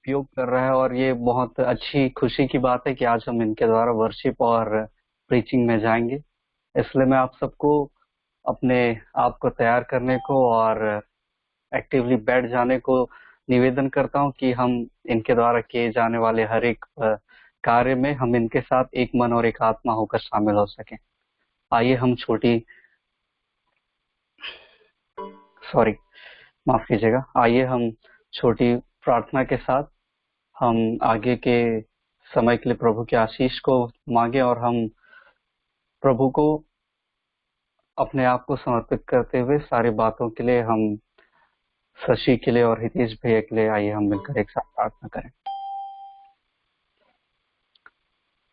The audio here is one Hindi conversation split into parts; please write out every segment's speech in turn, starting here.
उपयोग कर रहा है, और ये बहुत अच्छी खुशी की बात है कि आज हम इनके द्वारा वर्शिप और प्रीचिंग में जाएंगे। इसलिए मैं आप सबको अपने आप को तैयार करने को और एक्टिवली बैठ जाने को निवेदन करता हूं कि हम इनके द्वारा किए जाने वाले हर एक कार्य में हम इनके साथ एक मन और एक आत्मा होकर शामिल हो सकें। आइए हम माफ कीजिएगा, आइए हम छोटी प्रार्थना के साथ हम आगे के समय के लिए प्रभु के आशीष को मांगे, और हम प्रभु को अपने आप को समर्पित करते हुए सारी बातों के लिए, हम शशि के लिए और हितेश भैया के लिए, आइए हम मिलकर एक साथ प्रार्थना करें।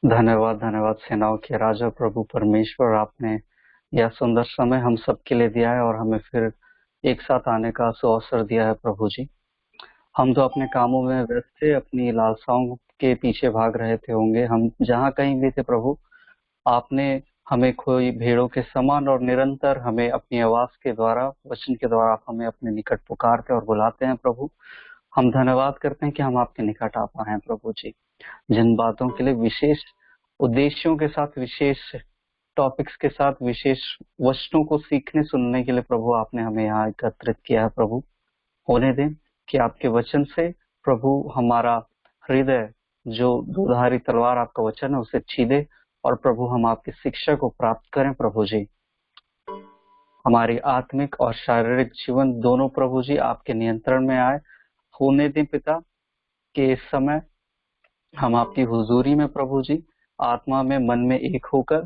धन्यवाद धन्यवाद सेनाओं के राजा प्रभु परमेश्वर, आपने यह सुंदर समय हम सबके लिए दिया है और हमें फिर एक साथ आने का अवसर दिया है। प्रभु जी, हम तो अपने कामों में व्यस्त थे, अपनी लालसाओं के पीछे भाग रहे थे होंगे, हम जहाँ कहीं भी थे प्रभु, आपने हमें कोई भेड़ों के समान और निरंतर हमें अपनी आवाज के द्वारा, वचन के द्वारा आप हमें अपने निकट पुकारते और बुलाते हैं। प्रभु, हम धन्यवाद करते हैं कि हम आपके निकट आ पाए हैं। प्रभु जी, जिन बातों के लिए विशेष उद्देश्यों के साथ, विशेष टॉपिक्स के साथ, विशेष वचनों को सीखने सुनने के लिए प्रभु आपने हमें यहाँ एकत्रित किया है, प्रभु होने दें कि आपके वचन से प्रभु हमारा हृदय, जो दुधारी तलवार आपका वचन है, उसे छीदे और प्रभु हम आपकी शिक्षा को प्राप्त करें। प्रभु जी, हमारी आत्मिक और शारीरिक जीवन दोनों प्रभु जी आपके नियंत्रण में आए। होने दें पिता कि इस समय हम आपकी हुजूरी में प्रभु जी आत्मा में, मन में एक होकर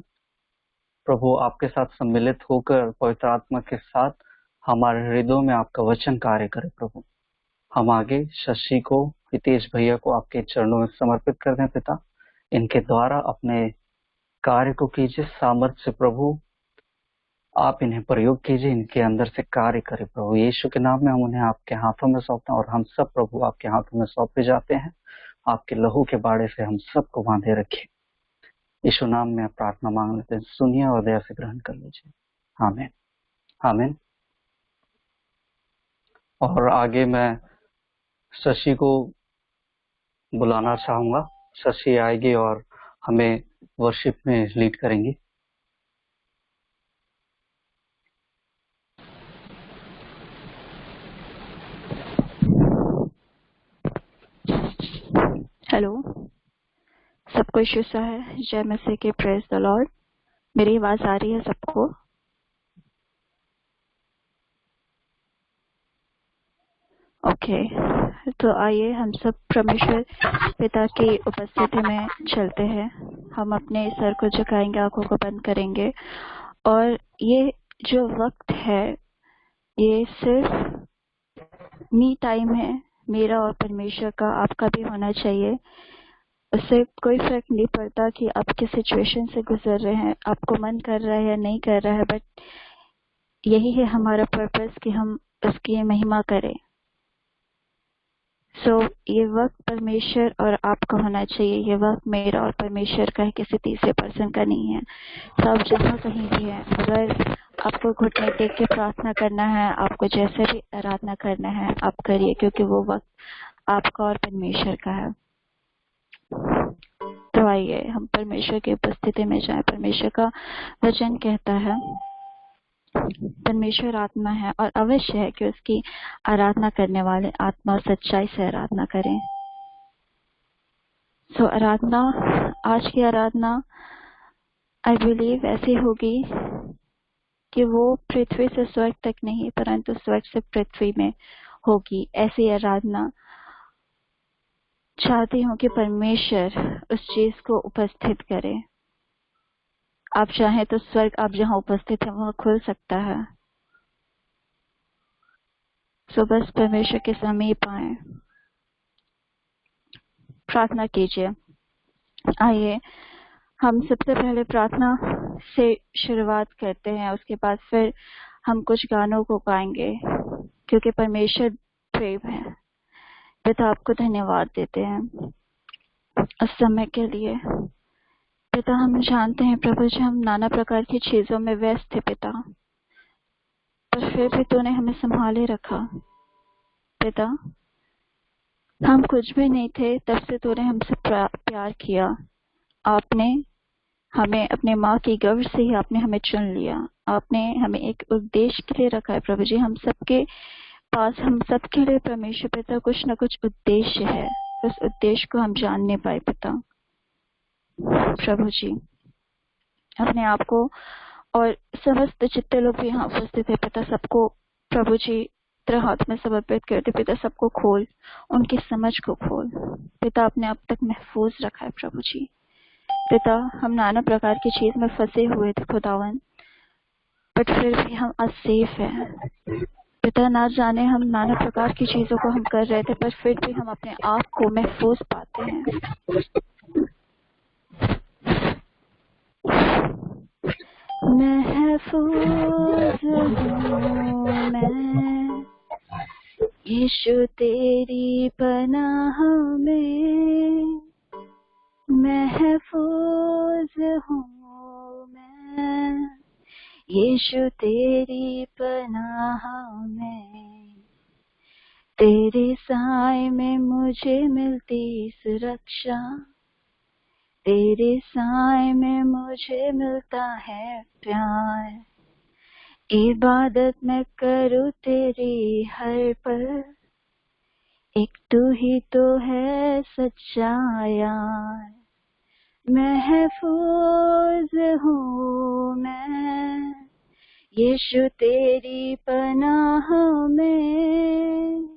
प्रभु आपके साथ सम्मिलित होकर पवित्र आत्मा के साथ हमारे हृदयों में आपका वचन कार्य करे। प्रभु, हम आगे शशि को, हितेश भैया को आपके चरणों में समर्पित कर दें पिता। इनके द्वारा अपने कार्य को कीजिए सामर्थ्य से प्रभु, आप इन्हें प्रयोग कीजिए, इनके अंदर से कार्य करें प्रभु। यीशु के नाम में हम उन्हें आपके हाथों में सौंपते हैं, और हम सब प्रभु आपके हाथों में सौंपे जाते हैं। आपके लहू के बाड़े से हम सबको बांधे रखिए। यीशु नाम में प्रार्थना मांग लेते हैं, सुनिए और दया से ग्रहण कर लीजिए। आमीन आमीन। और आगे मैं शशि को बुलाना चाहूंगा। शशि आएगी और हमें वर्शिप में लीड करेंगी। हेलो, सबको यीशु सा है, जय मसीह के, प्रेज द लॉर्ड। मेरी आवाज आ रही है सबको? ओके, तो आइए हम सब परमेश्वर पिता की उपस्थिति में चलते हैं। हम अपने सर को झुकाएंगे, आंखों को बंद करेंगे, और ये जो वक्त है ये सिर्फ मी टाइम है, मेरा और परमेश्वर का, आपका भी होना चाहिए। उससे कोई फर्क नहीं पड़ता कि आप किस सिचुएशन से गुजर रहे हैं, आपको मन कर रहा है या नहीं कर रहा है, बट यही है हमारा पर्पस कि हम उसकी महिमा करें। ये वक्त परमेश्वर और आपका होना चाहिए। ये वक्त मेरा और परमेश्वर का है, किसी तीसरे पर्सन का नहीं है। सब जहाँ कहीं भी है, अगर आपको घुटने टेक के प्रार्थना करना है, आपको जैसे भी आराधना करना है, आप करिए, क्योंकि वो वक्त आपका और परमेश्वर का है। तो आइए हम परमेश्वर की उपस्थिति में जाएं। परमेश्वर का वचन कहता है, परमेश्वर आत्मा है और अवश्य है कि उसकी आराधना करने वाले आत्मा और सच्चाई से आराधना करें। आराधना, आज की आराधना आई बिलीव ऐसी होगी कि वो पृथ्वी से स्वर्ग तक नहीं, परंतु स्वर्ग से पृथ्वी में होगी। ऐसी आराधना चाहती हूँ कि परमेश्वर उस चीज को उपस्थित करे। आप चाहें तो स्वर्ग आप जहाँ उपस्थित है वहां खुल सकता है। बस परमेश्वर के समीप आए, प्रार्थना कीजिए। आइए हम सबसे पहले प्रार्थना से शुरुआत करते हैं, उसके बाद फिर हम कुछ गानों को गाएंगे, क्योंकि परमेश्वर प्रेम है। पिता, आपको धन्यवाद देते हैं उस समय के लिए। पिता, हम जानते हैं प्रभु जी, हम नाना प्रकार की चीजों में व्यस्त थे पिता, पर फिर भी तूने हमें संभाले रखा। पिता, हम कुछ भी नहीं थे, तब से तूने हमसे प्यार किया। आपने हमें अपने माँ के गर्भ से ही आपने हमें चुन लिया। आपने हमें एक उद्देश्य के लिए रखा है प्रभु जी। हम सबके पास, हम सबके लिए परमेश्वर पिता कुछ न कुछ उद्देश्य है। उस उद्देश्य को हम जान नहीं पाए पिता। प्रभु जी अपने आप को और समस्त जितने लोग भी यहाँ उपस्थित है पिता, सबको प्रभु जी तेरे हाथ में समर्पित करते पिता। सबको खोल, उनकी समझ को खोल पिता। अपने आप तक महफूज रखा है प्रभु जी पिता। हम नाना प्रकार की चीज में फंसे हुए थे खुदावन, बट फिर भी हम आज सेफ है पिता। ना जाने हम नाना प्रकार की चीजों को हम कर रहे थे, पर फिर भी हम अपने आप को महफूज पाते हैं। महफूज हूँ मैं यीशु तेरी पनाह में। महफूज हूँ मैं यीशु तेरी पनाह में। तेरे साए में मुझे मिलती सुरक्षा, तेरे साए में मुझे मिलता है प्यार। इबादत मैं करूँ तेरी हर पल, एक तू ही तो है सच्चा यार। महफूज हूँ मैं यीशु तेरी पनाह में।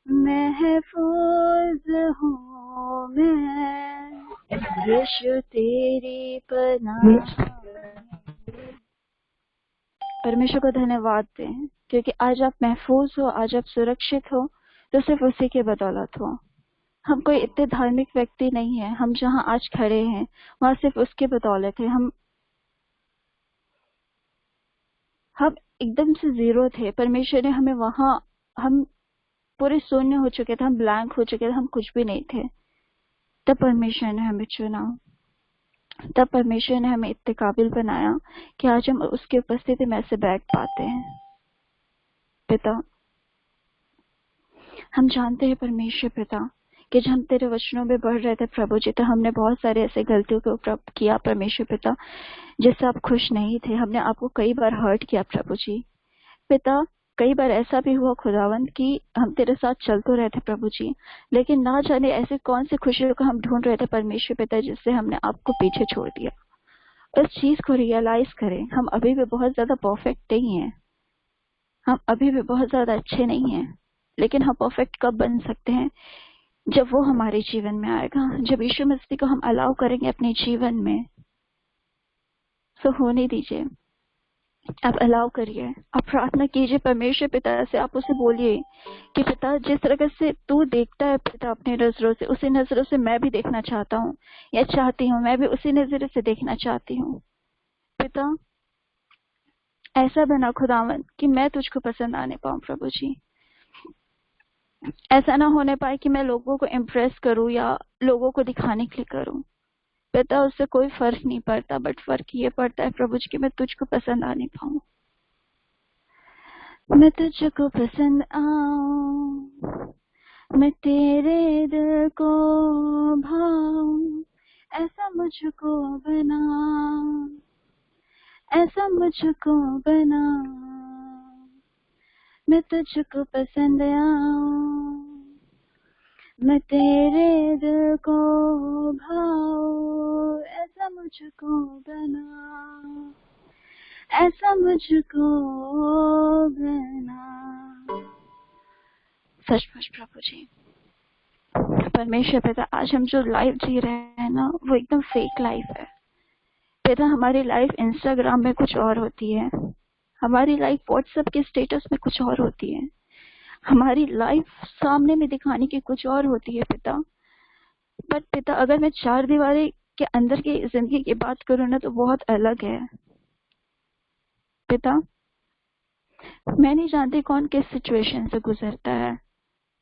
महफूज हूँ मैं यीशु तेरी पनाह में। परमेश्वर को धन्यवाद दें क्योंकि आज आप महफूज हो, आज आप सुरक्षित हो, तो सिर्फ उसी के बदौलत हो। हम कोई इतने धार्मिक व्यक्ति नहीं है, हम जहाँ आज खड़े हैं वहाँ सिर्फ उसके बदौलत है। हम एकदम से जीरो थे, परमेश्वर ने हमें वहाँ, हम पूरे शून्य हो चुके थे, हम ब्लैंक हो चुके थे, हम कुछ भी नहीं थे। तब परमेश्वर ने हमें चुना, तब परमेश्वर ने हमें इतने काबिल बनाया कि आज हम उसकी उपस्थिति में ऐसे बैठ पाते हैं पिता। हम जानते हैं परमेश्वर पिता कि जब हम तेरे वचनों में बढ़ रहे थे प्रभु जी, तो हमने बहुत सारे ऐसे गलतियों के ऊपर किया परमेश्वर पिता जिससे आप खुश नहीं थे। हमने आपको कई बार हर्ट किया प्रभु जी पिता। कई बार ऐसा भी हुआ खुदावंद कि हम तेरे साथ चल तो रहे थे प्रभु जी, लेकिन ना जाने ऐसे कौन सी खुशियों को हम ढूंढ रहे थे परमेश्वर पिता जिससे हमने आपको पीछे छोड़ दिया। उस चीज को रियलाइज करें, हम अभी भी बहुत ज्यादा परफेक्ट नहीं है, हम अभी भी बहुत ज्यादा अच्छे नहीं हैं, लेकिन हम परफेक्ट कब बन सकते हैं? जब वो हमारे जीवन में आएगा, जब यीशु मसीह को हम अलाउ करेंगे अपने जीवन में। सो होने दीजिए, आप अलाउ करिए, आप प्रार्थना कीजिए परमेश्वर पिता से। आप उसे बोलिए कि पिता जिस तरह से तू देखता है पिता अपनी नजरों से, उसी नजरों से मैं भी देखना चाहता हूँ या चाहती हूँ। मैं भी उसी नजरों से देखना चाहती हूँ पिता। ऐसा बना खुदावन कि मैं तुझको पसंद आने पाऊँ प्रभु जी। ऐसा ना होने पाए कि मैं लोगों को इम्प्रेस करूँ या लोगों को दिखाने के लिए करूँ पिता। उससे कोई फर्क नहीं पड़ता, बट फर्क ये पड़ता है प्रभु जी कि मैं तुझको पसंद आने पाऊँ, मैं तुझको पसंद आऊं, मैं तेरे दिल को भाऊं। ऐसा मुझको बना, ऐसा मुझको बना, मैं तुझको पसंद आऊं, मैं तेरे दिल को भाऊं। ऐसा मुझको बना, ऐसा मुझको बना। सचमुच प्रभु जी परमेश्वर पिता, आज हम जो लाइफ जी रहे हैं ना, वो एकदम फेक लाइफ है पिता। हमारी लाइफ इंस्टाग्राम में कुछ और होती है, हमारी लाइफ व्हाट्सएप के स्टेटस में कुछ और होती है, हमारी लाइफ सामने में दिखाने की कुछ और होती है पिता। बट पिता अगर मैं चार दीवारी के अंदर की जिंदगी की बात करूँ ना, तो बहुत अलग है पिता। मैं नहीं जानती कौन किस सिचुएशन से गुजरता है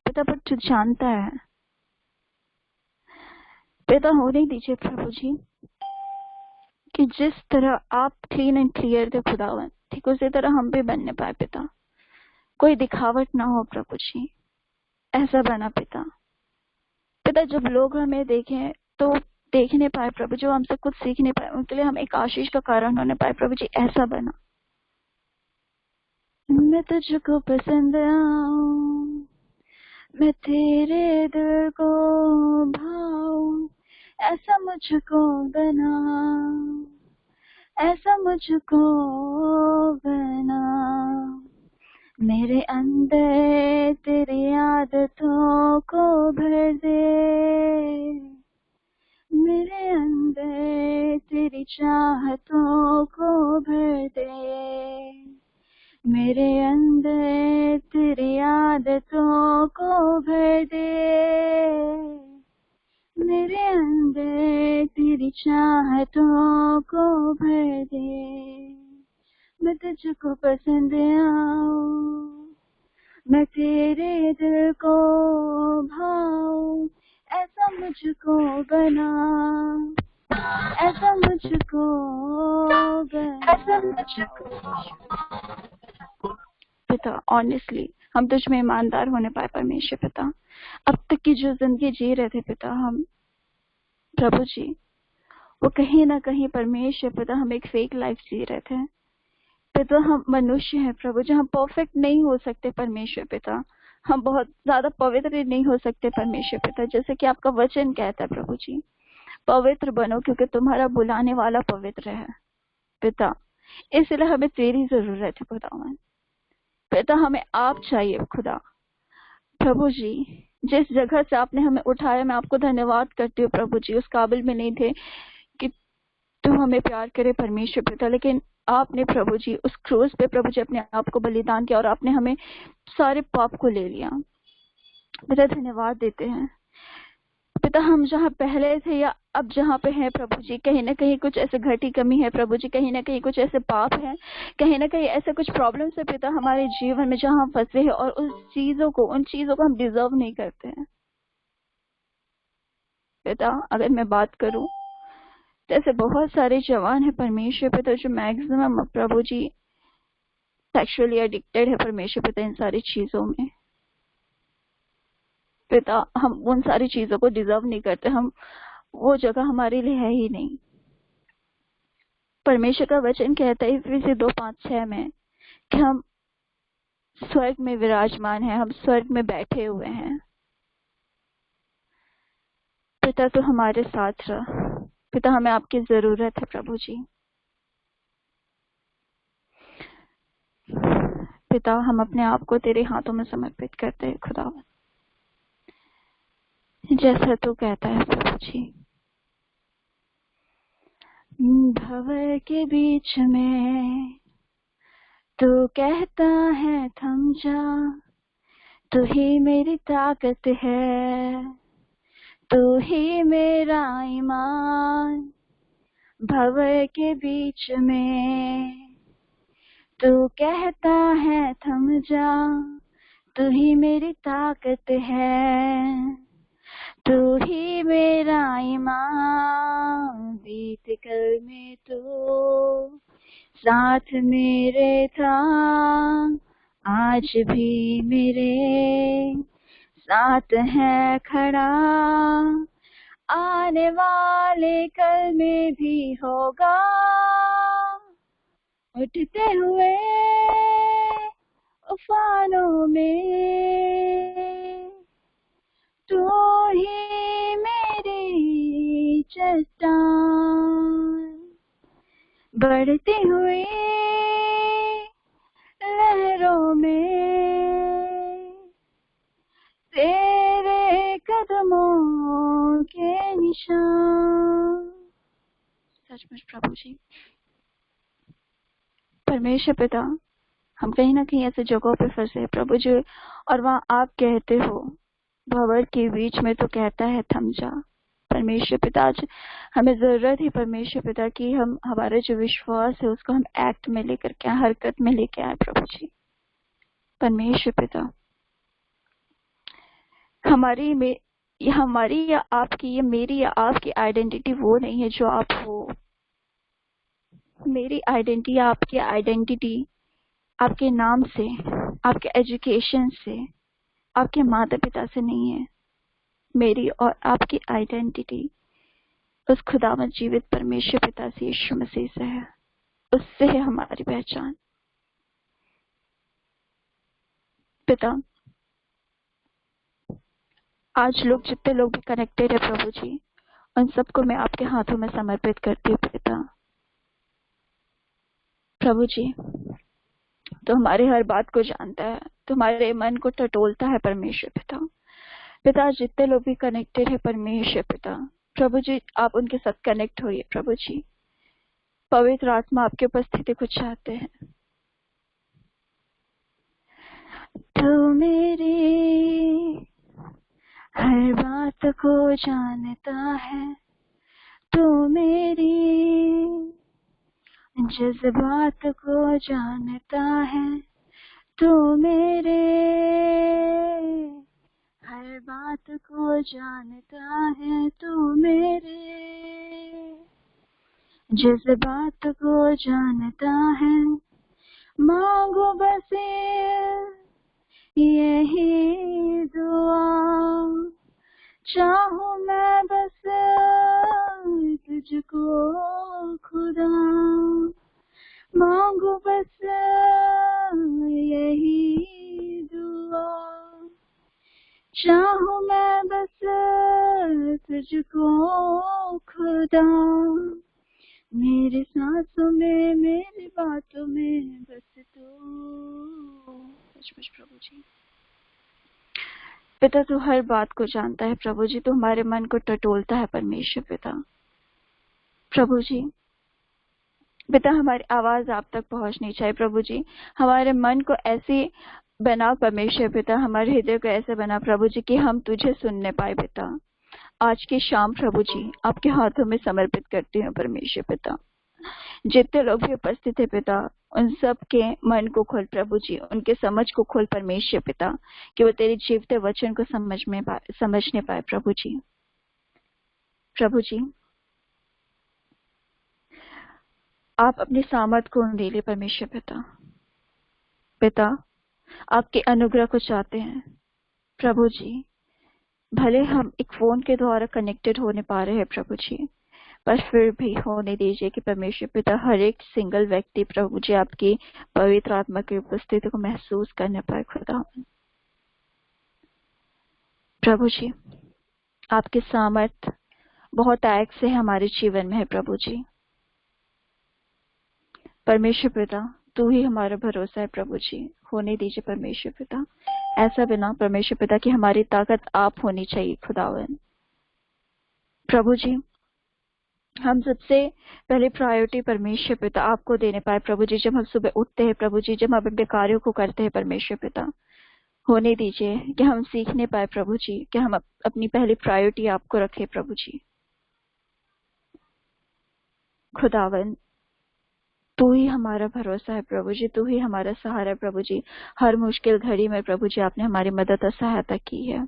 पिता, पर तू जानता है पिता। होने दीजिए प्रभु जी कि जिस तरह आप क्लीन एंड क्लियर थे खुदावन, ठीक उसी तरह हम भी बनने पाए पिता। कोई दिखावट ना हो प्रभु जी, ऐसा बना पिता। पिता जब लोग हमें देखें तो देख नहीं पाए प्रभु, जो हमसे कुछ सीख नहीं पाए, उनके लिए हम एक आशीष का कारण होने पाए प्रभु जी, ऐसा बना। मैं तुझको पसंद आऊं, मैं तेरे दिल को भाऊं, ऐसा मुझको बना, ऐसा मुझको बना। मेरे अंदर तेरी आदतों को भर दे, मेरे अंदर तेरी चाहतों को भर दे, मेरे अंदर तेरी आदतों को भर दे, मेरे अंदर तेरी चाहतों को भर दे। मैं तुझको पसंद आऊं, मैं तेरे दिल को भाऊं, ऐसा मुझको बना, ऐसा मुझको बना, ऐसा मुझको। पिता ऑनेस्टली हम तुझ में ईमानदार होने पाए परमेश्वर पिता। अब तक की जो जिंदगी जी रहे थे पिता हम प्रभु जी, वो कहीं ना कहीं परमेश्वर पिता हम एक फेक लाइफ जी रहे थे पिता। हम मनुष्य हैं प्रभु जी, हम परफेक्ट नहीं हो सकते परमेश्वर पिता, हम बहुत ज्यादा पवित्र नहीं हो सकते परमेश्वर पिता, जैसे कि आपका वचन कहता है प्रभु जी, पवित्र बनो क्योंकि तुम्हारा बुलाने वाला पवित्र है पिता। इसलिए हमें तेरी जरूरत है खुदावन पिता, हमें आप चाहिए खुदा प्रभु जी। जिस जगह से आपने हमें उठाया, मैं आपको धन्यवाद करती हूँ प्रभु जी। उस काबिल में नहीं थे कि तू हमें प्यार करे परमेश्वर पिता, लेकिन आपने प्रभु जी उस क्रूस पे प्रभु जी अपने आप को बलिदान किया और आपने हमें सारे पाप को ले लिया पिता। धन्यवाद देते हैं पिता। हम जहाँ पहले थे या अब जहाँ पे हैं प्रभु जी, कहीं ना कहीं कुछ ऐसे घटी कमी है प्रभु जी, कहीं ना कहीं कुछ ऐसे पाप है, कहीं ना कहीं ऐसे कुछ प्रॉब्लम्स है पिता हमारे जीवन में जहाँ हम फंसे हैं, और उन चीजों को हम डिजर्व नहीं करते हैं पिता। अगर मैं बात करूं तो ऐसे बहुत सारे जवान है परमेश्वर पिता जो मैक्सिमम प्रभु जी सेक्सुअली एडिक्टेड है परमेश्वर पिता इन सारी चीजों में पिता। हम उन सारी चीजों को डिजर्व नहीं करते, हम वो जगह हमारे लिए है ही नहीं। परमेश्वर का वचन कहता है इफिसी 2:5-6 में कि हम स्वर्ग में विराजमान हैं, हम स्वर्ग में बैठे हुए हैं पिता। तो हमारे साथ रह पिता, हमें आपकी जरूरत है प्रभु जी पिता। हम अपने आप को तेरे हाथों में समर्पित करते हैं खुदा, जैसा तू कहता है प्रभु जी। भंवर के बीच में तू कहता है थम जा, तू ही मेरी ताकत है, तू ही मेरा ईमान। भंवर के बीच में तू कहता है थम जा, तू ही मेरी ताकत है, तू ही मेरा ईमान। बीत कल में तू साथ मेरे था, आज भी मेरे साथ है खड़ा, आने वाले कल में भी होगा। उठते हुए उफानों में तू ही मेरी चट्टान, बढ़ती हुई लहरों में तेरे कदमों के निशान। सचमुच प्रभु जी परमेश्वर पिता, हम कहीं ना कहीं ऐसे जगहों पे फंसे हैं प्रभु जी, और वहाँ आप कहते हो भंवर के बीच में तो कहता है थम जा। परमेश्वर पिता आज हमें जरूरत है परमेश्वर पिता कि हम हमारा जो विश्वास है उसको हम एक्ट में लेकर के हरकत में लेके आए प्रभु जी। परमेश्वर पिता हमारी या आपकी, ये मेरी या आपकी आइडेंटिटी वो नहीं है जो आप हो। मेरी आइडेंटिटी या आपकी आइडेंटिटी आपके नाम से, आपके एजुकेशन से, आपके माता पिता से नहीं है। मेरी और आपकी आइडेंटिटी उस खुदावंद जीवित परमेश्वर पिता से यीशु मसीह से है। उससे है हमारी पहचान। पिता, आज जितने लोग भी कनेक्टेड है प्रभु जी, उन सबको मैं आपके हाथों में समर्पित करती हूँ पिता। प्रभु जी, तो हमारे हर बात को जानता है, तुम्हारे मन को टटोलता है परमेश्वर पिता। पिता, जितने लोग भी कनेक्टेड है परमेश्वर पिता, प्रभु जी आप उनके साथ कनेक्ट होइए प्रभु जी। पवित्र आत्मा आपकी उपस्थिति को चाहते हैं। तो मेरी हर बात को जानता है, तो मेरी जज्बात को जानता है, तो मेरे हर बात को जानता है, तो मेरे जज्बात को जानता है। मांगो बस यही दुआ, चाहूं मैं बस तुझको खुदा। मांगो बस यही दुआ, चाहूं मैं बस तुझको खुदा। मेरी सांसों में, मेरी बातों में बस तू। सचमुच प्रभु जी। पिता, तू हर बात को जानता है प्रभु जी। तू हमारे मन को टटोलता है परमेश्वर पिता। प्रभु जी, पिता हमारी आवाज आप तक पहुंचनी चाहिए प्रभु जी। हमारे मन को ऐसे बना परमेश्वर पिता, हमारे हृदय को ऐसे बना प्रभु जी कि हम तुझे सुनने पाए पिता। आज की शाम प्रभु जी आपके हाथों में समर्पित करती हूँ परमेश्वर पिता। जितने लोग भी उपस्थित है पिता, उन सब के मन को खोल प्रभु जी, उनके समझ को खोल परमेश्वर पिता, कि वो तेरे जीवते वचन को समझने पाए प्रभु जी। प्रभु जी, आप अपनी सामर्थ को दे ले परमेश्वर पिता। पिता, आपके अनुग्रह को चाहते हैं प्रभु जी। भले हम एक फोन के द्वारा कनेक्टेड होने पा रहे हैं प्रभु जी, पर फिर भी होने दीजिए कि परमेश्वर पिता हर एक सिंगल व्यक्ति प्रभु जी आपकी पवित्र आत्मा की उपस्थिति को महसूस करने पाए खुदा। प्रभु जी, आपकी सामर्थ बहुत आयक से हमारे जीवन में है प्रभु जी। परमेश्वर पिता, तू ही हमारा भरोसा है प्रभु जी। होने दीजिए परमेश्वर पिता। ऐसा बिना परमेश्वर पिता की हमारी ताकत आप होनी चाहिए खुदावन। प्रभु जी, हम सबसे पहले प्रायोरिटी परमेश्वर पिता आपको देने पाए प्रभु जी। जब हम सुबह उठते हैं प्रभु जी, जब हम अपने कार्यों को करते हैं परमेश्वर पिता, होने दीजिए कि हम सीखने पाए प्रभु जी कि हम अपनी पहली प्रायोरिटी आपको रखें प्रभु जी। खुदावन, तू ही हमारा भरोसा है प्रभु जी, तू ही हमारा सहारा है प्रभु जी। हर मुश्किल घड़ी में प्रभु जी आपने हमारी मदद और सहायता की है।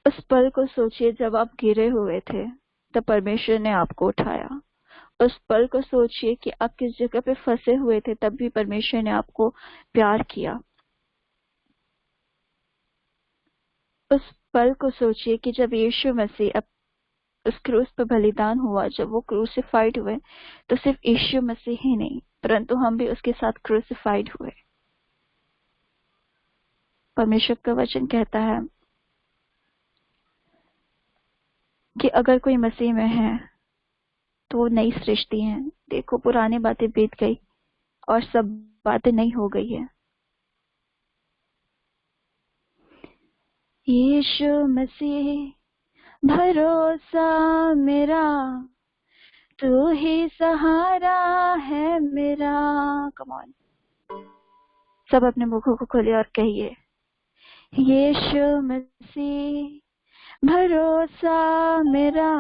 उस पल को सोचिए जब आप गिरे हुए थे, तब परमेश्वर ने आपको उठाया। उस पल को सोचिए कि आप किस जगह पे फंसे हुए थे, तब भी परमेश्वर ने आपको प्यार किया। उस पल को सोचिए कि जब यीशु मसीह उस क्रूस पर बलिदान हुआ, जब वो क्रूसिफाइड हुए, तो सिर्फ यीशु मसीह ही नहीं परंतु हम भी उसके साथ क्रूसिफाइड हुए। परमेश्वर का वचन कहता है कि अगर कोई मसीह में है तो वो नई सृष्टि है। देखो, पुरानी बातें बीत गई और सब बातें नई हो गई है। यीशु मसीह भरोसा मेरा, तू ही सहारा है मेरा। कम ऑन, सब अपने मुखों को खोलिए और कहिए, यीशु मसीह भरोसा मेरा,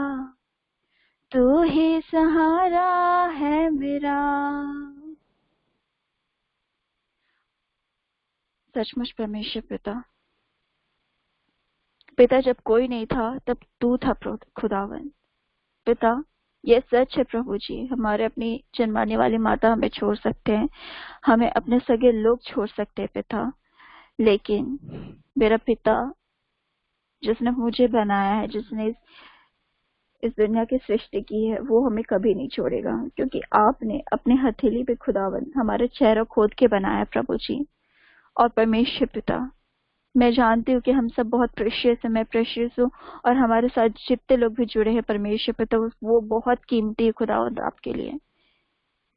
तू ही सहारा है मेरा। सचमुच परमेश्वर पिता, पिता जब कोई नहीं था तब तू था खुदावन। पिता, ये सच है प्रभु जी। हमारे अपनी जन्माने वाली माता हमें छोड़ सकते हैं, हमें अपने सगे लोग छोड़ सकते हैं पिता, लेकिन मेरा पिता जिसने मुझे बनाया है, जिसने इस दुनिया की सृष्टि की है, वो हमें कभी नहीं छोड़ेगा, क्योंकि आपने अपने हथेली पे खुदावन हमारे चेहरा खोद के बनाया प्रभु जी। और परमेश्वर पिता, मैं जानती हूँ कि हम सब बहुत प्रेशियस है, मैं प्रेशियस हूँ, और हमारे साथ जितने लोग भी जुड़े हैं परमेश्वर पिता, वो बहुत कीमती है खुदावंद आपके लिए।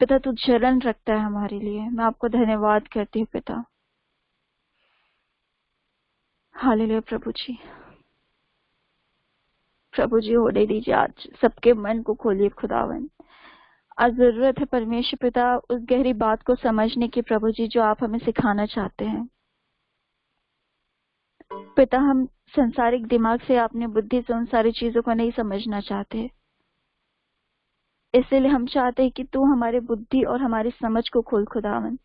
पिता तू जलन रखता है हमारे लिए, मैं आपको धन्यवाद करती हूँ पिता। हालेलुया प्रभु जी। प्रभु जी होने दीजिए, आज सबके मन को खोलिए खुदावन। आज जरूरत है परमेश्वर पिता उस गहरी बात को समझने की प्रभु जी, जो आप हमें सिखाना चाहते हैं पिता। हम संसारिक दिमाग से, आपने बुद्धि से उन सारी चीजों को नहीं समझना चाहते, इसलिए हम चाहते हैं कि तू हमारी बुद्धि और हमारी समझ को खोल खुदावन,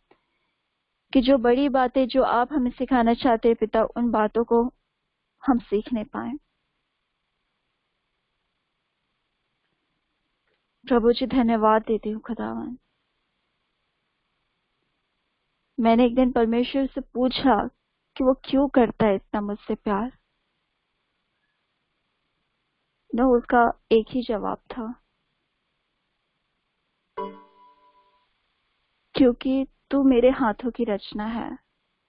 कि जो बड़ी बातें जो आप हमें सिखाना चाहते हैं पिता, उन बातों को हम सीखने पाए। प्रभु जी धन्यवाद देती हूँ खुदावन। मैंने एक दिन परमेश्वर से पूछा कि वो क्यों करता है इतना मुझसे प्यार, न उसका एक ही जवाब था, क्योंकि तू मेरे हाथों की रचना है।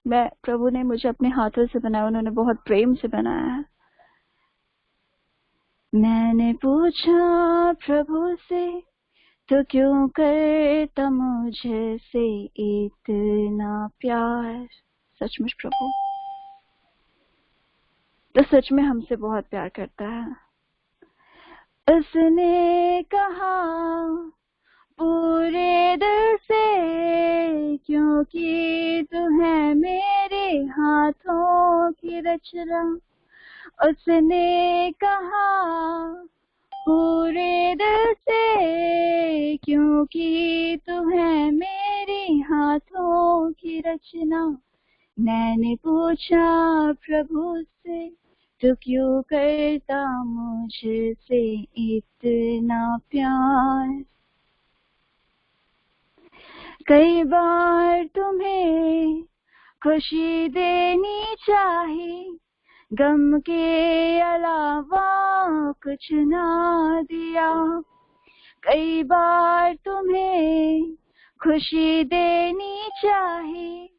मैं, प्रभु ने मुझे अपने हाथों से बनाया, उन्होंने बहुत प्रेम से बनाया है। मैंने पूछा प्रभु से, तो क्यों करता मुझसे इतना प्यार। सचमुच प्रभु तो सच में हमसे बहुत प्यार करता है। उसने कहा पूरे दिल से, क्योंकि तू है मेरे हाथों की रचना। उसने कहा पूरे दिल से, क्योंकि तू है मेरे हाथों की रचना। मैंने पूछा प्रभु से, तो क्यों करता मुझसे इतना प्यार। कई बार तुम्हें खुशी देनी चाहिए, गम के अलावा कुछ ना दिया। कई बार तुम्हें खुशी देनी चाहिए,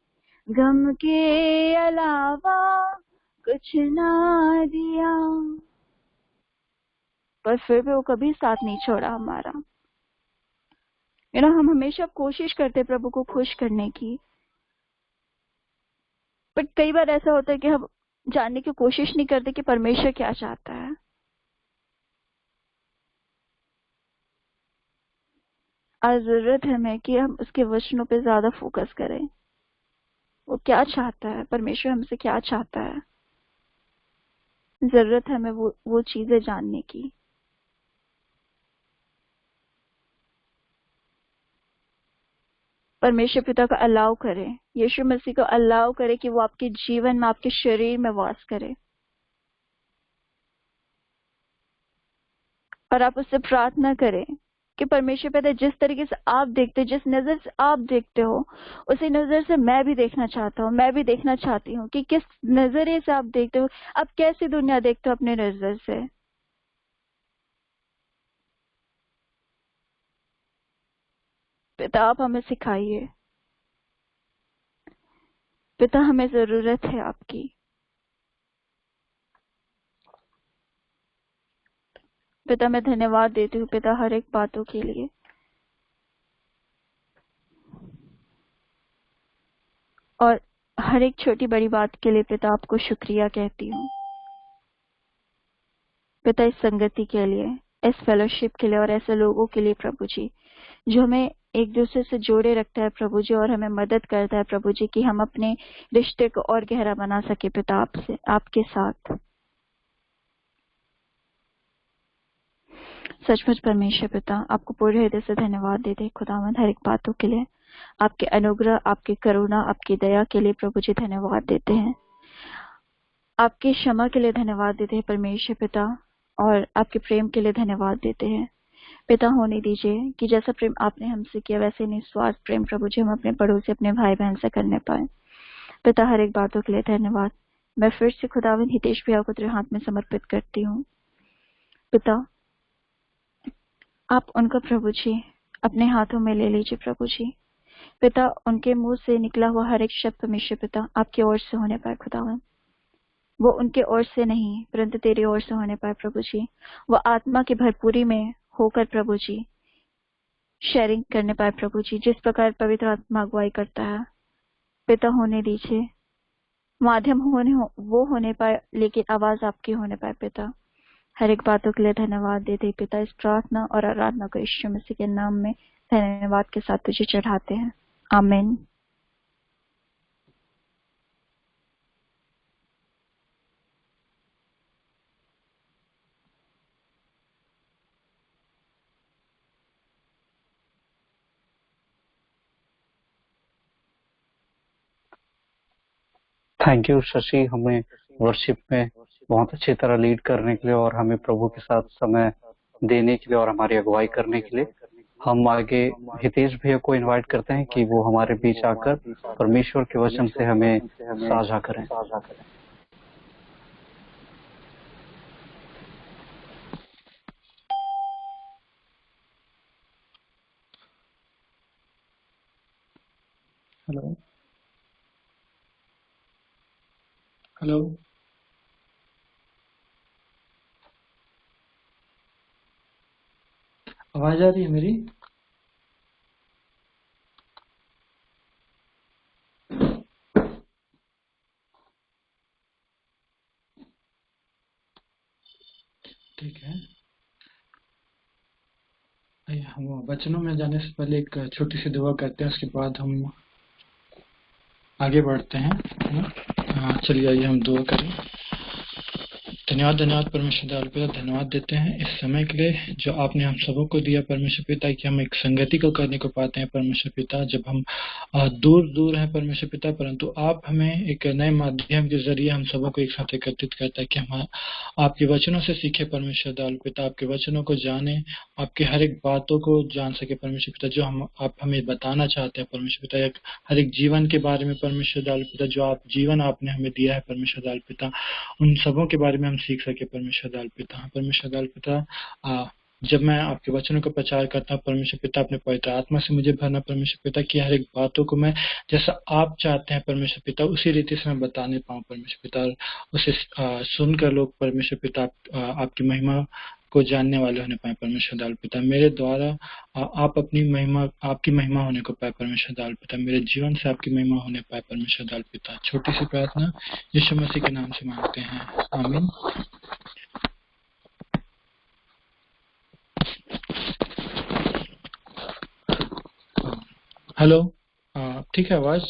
गम के अलावा कुछ ना दिया। पर फिर भी वो कभी साथ नहीं छोड़ा हमारा। हम हमेशा कोशिश करते प्रभु को खुश करने की, बट कई बार ऐसा होता है कि हम जानने की कोशिश नहीं करते कि परमेश्वर क्या चाहता है। आज जरूरत है हमें कि हम उसके वचनों पे ज्यादा फोकस करें। वो क्या चाहता है, परमेश्वर हमसे क्या चाहता है, जरूरत है हमें वो चीजें जानने की। परमेश्वर पिता को अलाउ करें, यीशु मसीह को अलाउ करें कि वो आपके जीवन में, आपके शरीर में वास करे। और आप उससे प्रार्थना करें कि परमेश्वर पिता, जिस तरीके से आप देखते हो, जिस नजर से आप देखते हो, उसी नजर से मैं भी देखना चाहता हूँ, मैं भी देखना चाहती हूँ कि किस नजरिए से आप देखते हो, आप कैसी दुनिया देखते हो अपने नजर से। पिता आप हमें सिखाइए। पिता हमें जरूरत है आपकी। पिता मैं धन्यवाद देती हूँ पिता हर एक बातों के लिए, और हर एक छोटी बड़ी बात के लिए पिता आपको शुक्रिया कहती हूँ। पिता इस संगति के लिए, इस फेलोशिप के लिए, और ऐसे लोगों के लिए प्रभु जी, जो हमें एक दूसरे से जोड़े रखता है प्रभु जी, और हमें मदद करता है प्रभु जी कि हम अपने रिश्ते को और गहरा बना सके पिता आपसे, आपके साथ। सचमुच परमेश्वर पिता आपको पूरे हृदय से धन्यवाद देते हैं खुदावंद, हर एक बातों के लिए, आपके अनुग्रह, आपकी करुणा, आपकी दया के लिए प्रभु जी धन्यवाद देते हैं। आपकी क्षमा के लिए धन्यवाद देते हैं परमेश्वर पिता, और आपके प्रेम के लिए धन्यवाद देते हैं पिता। होने दीजिए कि जैसा प्रेम आपने हमसे किया, वैसे निस्वार्थ प्रेम प्रभु जी हम अपने पड़ोसी, अपने भाई बहन से करने पाए। पिता, हर एक बातों के लिए धन्यवाद। मैं फिर से खुदावन हितेश भैया को तेरे हाथ में समर्पित करती हूँ। पिता, आप उनका प्रभु जी अपने हाथों में ले लीजिए प्रभु जी। पिता, उनके मुंह से निकला हुआ हर एक शब्द परमेश्वर पिता आपकी ओर से होने पाए खुदावन। वो उनके ओर से नहीं परंतु तेरी ओर से होने पाए प्रभु जी। वो आत्मा की भरपूरी में होकर प्रभु जी शेयरिंग करने पाए प्रभु जी, जिस प्रकार पवित्र आत्मा अगुवाई करता है। पिता, होने दीजिए, माध्यम वो होने पाए, लेकिन आवाज आपकी होने पाए पिता। हर एक बातों के लिए धन्यवाद देते पिता। इस प्रार्थना और आराधना को यीशु मसीह के नाम में धन्यवाद के साथ तुझे चढ़ाते हैं। आमीन। थैंक यू शशि, हमें वर्शिप में बहुत अच्छी तरह लीड करने के लिए और हमें प्रभु के साथ समय देने के लिए और हमारी अगुवाई करने के लिए। हम आगे हितेश भैया को इनवाइट करते हैं कि वो हमारे बीच आकर परमेश्वर के वचन से हमें साझा करें। हेलो हेलो, आवाज आ रही है मेरी? ठीक है, आइए हम वचनों में जाने से पहले एक छोटी सी दुआ करते हैं, उसके बाद हम आगे बढ़ते हैं, है ना? चलिए आइए हम दुआ करें। धन्यवाद परमेश्वर दयालु पिता, धन्यवाद देते हैं इस समय के लिए जो आपने हम सबों को दिया परमेश्वर पिता, कि हम एक संगति को करने को पाते हैं परमेश्वर पिता। जब हम दूर दूर हैं परमेश्वर पिता, परंतु आप हमें एक नए माध्यम के जरिए हम सबों को एक साथ एकत्रित करता है कि हम आपके वचनों से सीखे परमेश्वर दयालु पिता, आपके वचनों को जाने, आपके हर एक बातों को जान सके परमेश्वर पिता, जो आप हमें बताना चाहते हैं परमेश्वर पिता। हर एक जीवन के बारे में परमेश्वर दयालु पिता, जो जीवन आपने हमें दिया है परमेश्वर दयालु पिता, उन सबों के बारे में हम सीख सके परमेश्वर दयालु पिता। परमेश्वर दयालु पिता, जब मैं आपके वचनों का प्रचार करता हूँ परमेश्वर पिता, अपने पवित्र आत्मा से मुझे भरना परमेश्वर पिता, कि हर एक बातों को मैं जैसा आप चाहते हैं परमेश्वर पिता उसी रीति से मैं बताने पाऊँ परमेश्वर पिता। उसे सुनकर लोग परमेश्वर पिता आपकी महिमा को जानने वाले होने पाए परमेश्वर दयालु पिता। मेरे द्वारा आप अपनी महिमा, आपकी महिमा होने को पाए परमेश्वर दयालु पिता। मेरे जीवन से आपकी महिमा होने पाए परमेश्वर दयालु पिता। छोटी सी प्रार्थना यीशु मसीह के नाम से मांगते हैं, आमीन। हेलो, ठीक है आवाज?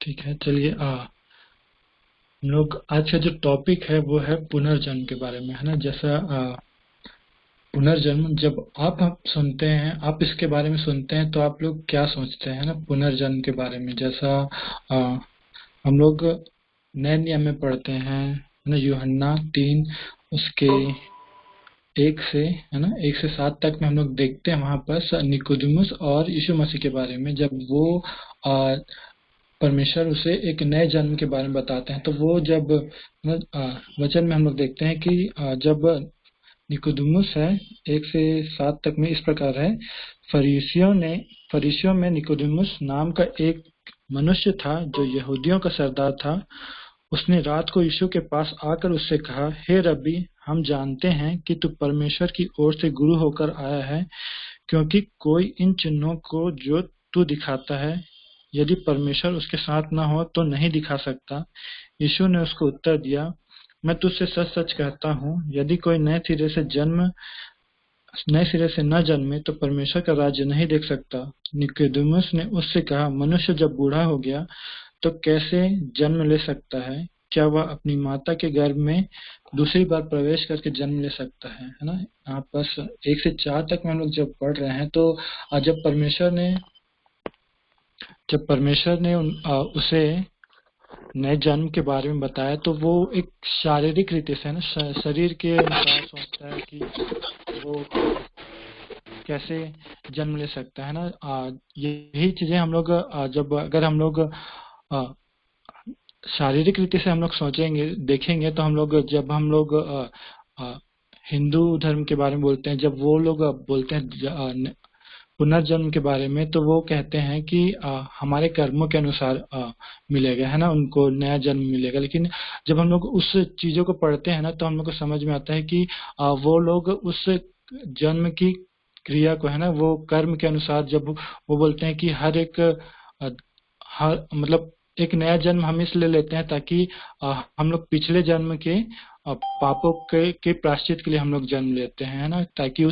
ठीक है, चलिए हम लोग आज का जो टॉपिक है वो है पुनर्जन्म के बारे में, है ना? जैसा पुनर्जन्म जब आप सुनते हैं, आप इसके बारे में सुनते हैं तो आप लोग क्या सोचते हैं ना पुनर्जन्म के बारे में? जैसा हम लोग नए नियम में पढ़ते हैं ना, यूहन्ना 3 उसके 1 से, है ना, 1 से 7 तक में हम लोग देखते हैं वहां पर निकोदेमुस और यीशु मसीह के बारे में। जब वो परमेश्वर उसे एक नए जन्म के बारे में बताते हैं, तो वो जब वचन में हम लोग देखते हैं कि जब निकोदेमुस है 1 से 7 तक में इस प्रकार है, फरीसियों में निकोदेमुस नाम का एक मनुष्य था जो यहूदियों का सरदार था। उसने रात को यीशु के पास आकर उससे कहा, हे रब्बी, हम जानते हैं कि तू परमेश्वर की ओर से गुरु होकर आया है, क्योंकि कोई इन चिन्हों को जो तू दिखाता है यदि परमेश्वर उसके साथ न हो तो नहीं दिखा सकता। यीशु ने उसको उत्तर दिया, मैं तुझसे सच सच कहता हूँ, यदि कोई नए सिरे से न जन्मे तो परमेश्वर का राज्य नहीं देख सकता। निकोदेमुस ने उससे कहा, मनुष्य जब बूढ़ा हो गया तो कैसे जन्म ले सकता है? क्या वह अपनी माता के गर्भ में दूसरी बार प्रवेश करके जन्म ले सकता है ना? यहाँ पर 1 से 4 तक में हम लोग जब पढ़ रहे हैं तो जब परमेश्वर ने उसे नए जन्म के बारे में बताया, तो वो एक शारीरिक रीति से है ना, शरीर के अनुसार सोचता है कि वो कैसे जन्म ले सकता है ना। यही चीजें हम लोग जब अगर हम लोग शारीरिक रीति से हम लोग सोचेंगे देखेंगे, तो हम लोग जब हम लोग हिंदू धर्म के बारे में बोलते हैं, जब वो लोग बोलते हैं पुनर्जन्म के बारे में, तो वो कहते हैं कि हमारे कर्मों के अनुसार मिलेगा, है ना, उनको नया जन्म मिलेगा। लेकिन जब हम लोग उस चीजों को पढ़ते हैं ना, तो हम लोग को समझ में आता है कि वो लोग उस जन्म की क्रिया को, है ना, वो कर्म के अनुसार, जब वो बोलते हैं कि हर एक हर मतलब एक नया जन्म हम इसलिए लेते हैं ताकि हम लोग पिछले जन्म के पापों के प्रायश्चित के लिए हम लोग जन्म लेते हैं, है ना, ताकि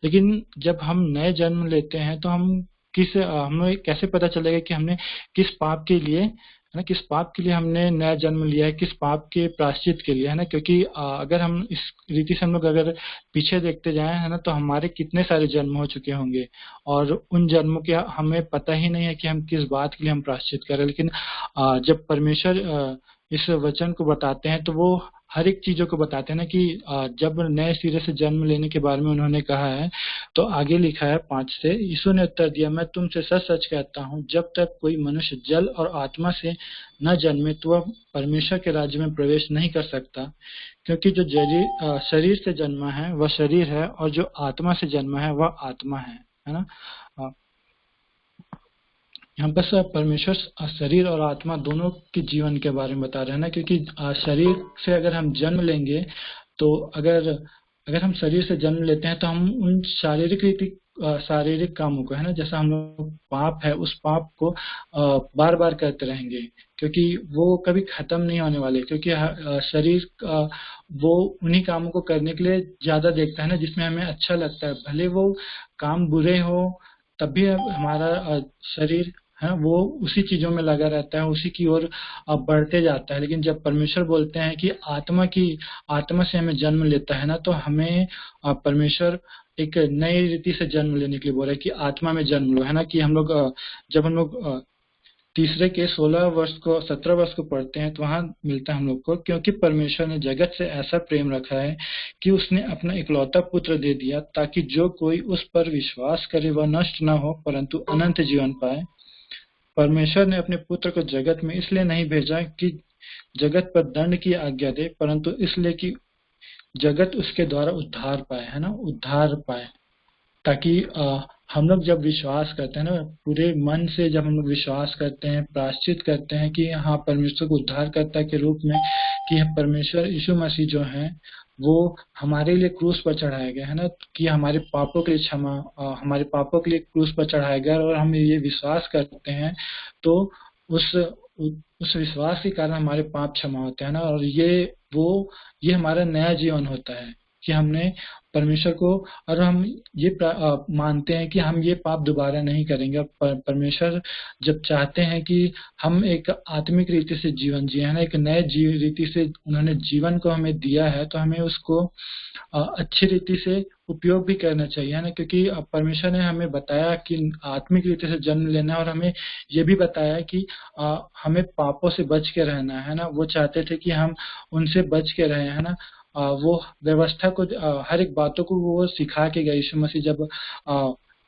लेकिन जब हम नए जन्म लेते हैं तो हमें कैसे पता चलेगा कि हमने किस पाप के लिए, है ना, किस पाप के लिए हमने नया जन्म लिया है, किस पाप के प्रायश्चित के लिए, है ना। क्योंकि अगर हम इस रीति से हम लोग अगर पीछे देखते जाएं, है ना, तो हमारे कितने सारे जन्म हो चुके होंगे और उन जन्मों के हमें पता ही नहीं है कि हम किस बात के लिए हम प्रायश्चित करें। लेकिन जब परमेश्वर इस वचन को बताते हैं, तो वो हर एक चीजों को बताते हैं ना, कि जब नए सिरे से जन्म लेने के बारे में उन्होंने कहा है, तो आगे लिखा है 5 से, यीशु ने उत्तर दिया, मैं तुमसे सच सच कहता हूँ, जब तक कोई मनुष्य जल और आत्मा से न जन्मे तो वह परमेश्वर के राज्य में प्रवेश नहीं कर सकता। क्योंकि जो शरीर से जन्मा है वह शरीर है, और जो आत्मा से जन्मा है वह आत्मा है ना। यहाँ पर परमेश्वर शरीर और आत्मा दोनों के जीवन के बारे में बता रहे हैं ना। क्योंकि शरीर से अगर हम जन्म लेंगे, तो अगर हम शरीर से जन्म लेते हैं, तो हम उन शारीरिक कामों को, है ना, जैसा हम लोग पाप है, उस पाप को बार बार करते रहेंगे, क्योंकि वो कभी खत्म नहीं होने वाले। क्योंकि शरीर वो उन्हीं कामों को करने के लिए ज्यादा देखता है ना, जिसमें हमें अच्छा लगता है, भले वो काम बुरे हो, तब भी हमारा शरीर है वो उसी चीजों में लगा रहता है, उसी की ओर बढ़ते जाता है। लेकिन जब परमेश्वर बोलते हैं कि आत्मा से हमें जन्म लेता है ना, तो हमें परमेश्वर एक नई रीति से जन्म लेने के लिए बोल रहा है कि आत्मा में जन्म लो, है ना। कि हम लोग जब हम लोग तीसरे के 17 वर्ष को पढ़ते हैं, तो वहां मिलता है हम लोग को, क्योंकि परमेश्वर ने जगत से ऐसा प्रेम रखा है कि उसने अपना इकलौता पुत्र दे दिया, ताकि जो कोई उस पर विश्वास करे वह नष्ट न हो परंतु अनंत जीवन पाए। परमेश्वर ने अपने पुत्र को जगत में इसलिए नहीं भेजा कि जगत पर दंड की आज्ञा दे, परंतु इसलिए कि जगत उसके द्वारा उद्धार पाए, है ना, उद्धार पाए। ताकि हम लोग जब विश्वास करते हैं ना, पूरे मन से जब हम लोग विश्वास करते हैं, प्रायश्चित करते हैं कि हाँ, परमेश्वर को उद्धारकर्ता के रूप में, कि परमेश्वर यीशु मसीह जो हैं वो हमारे लिए क्रूस पर चढ़ाया गया, है ना, कि हमारे पापों के लिए हमारे पापों के लिए क्रूस पर चढ़ाया गया, और हम ये विश्वास करते हैं, तो उस विश्वास के कारण हमारे पाप क्षमा होते हैं ना। और ये हमारा नया जीवन होता है कि हमने परमेश्वर को, और हम ये मानते हैं कि हम ये पाप दोबारा नहीं करेंगे। परमेश्वर जब चाहते हैं कि हम एक आत्मिक रीति से जीवन जिए, है ना, एक नए रीति से उन्होंने जीवन को हमें दिया है, तो हमें उसको अच्छी रीति से उपयोग भी करना चाहिए, है ना। क्योंकि परमेश्वर ने हमें बताया कि आत्मिक रीति से जन्म लेना है, और हमें ये भी बताया कि हमें पापों से बच के रहना है ना। वो चाहते थे कि हम उनसे बच के रहें, है ना। वो व्यवस्था को, हर एक बातों को वो सिखा के गए। यीशु मसीह जब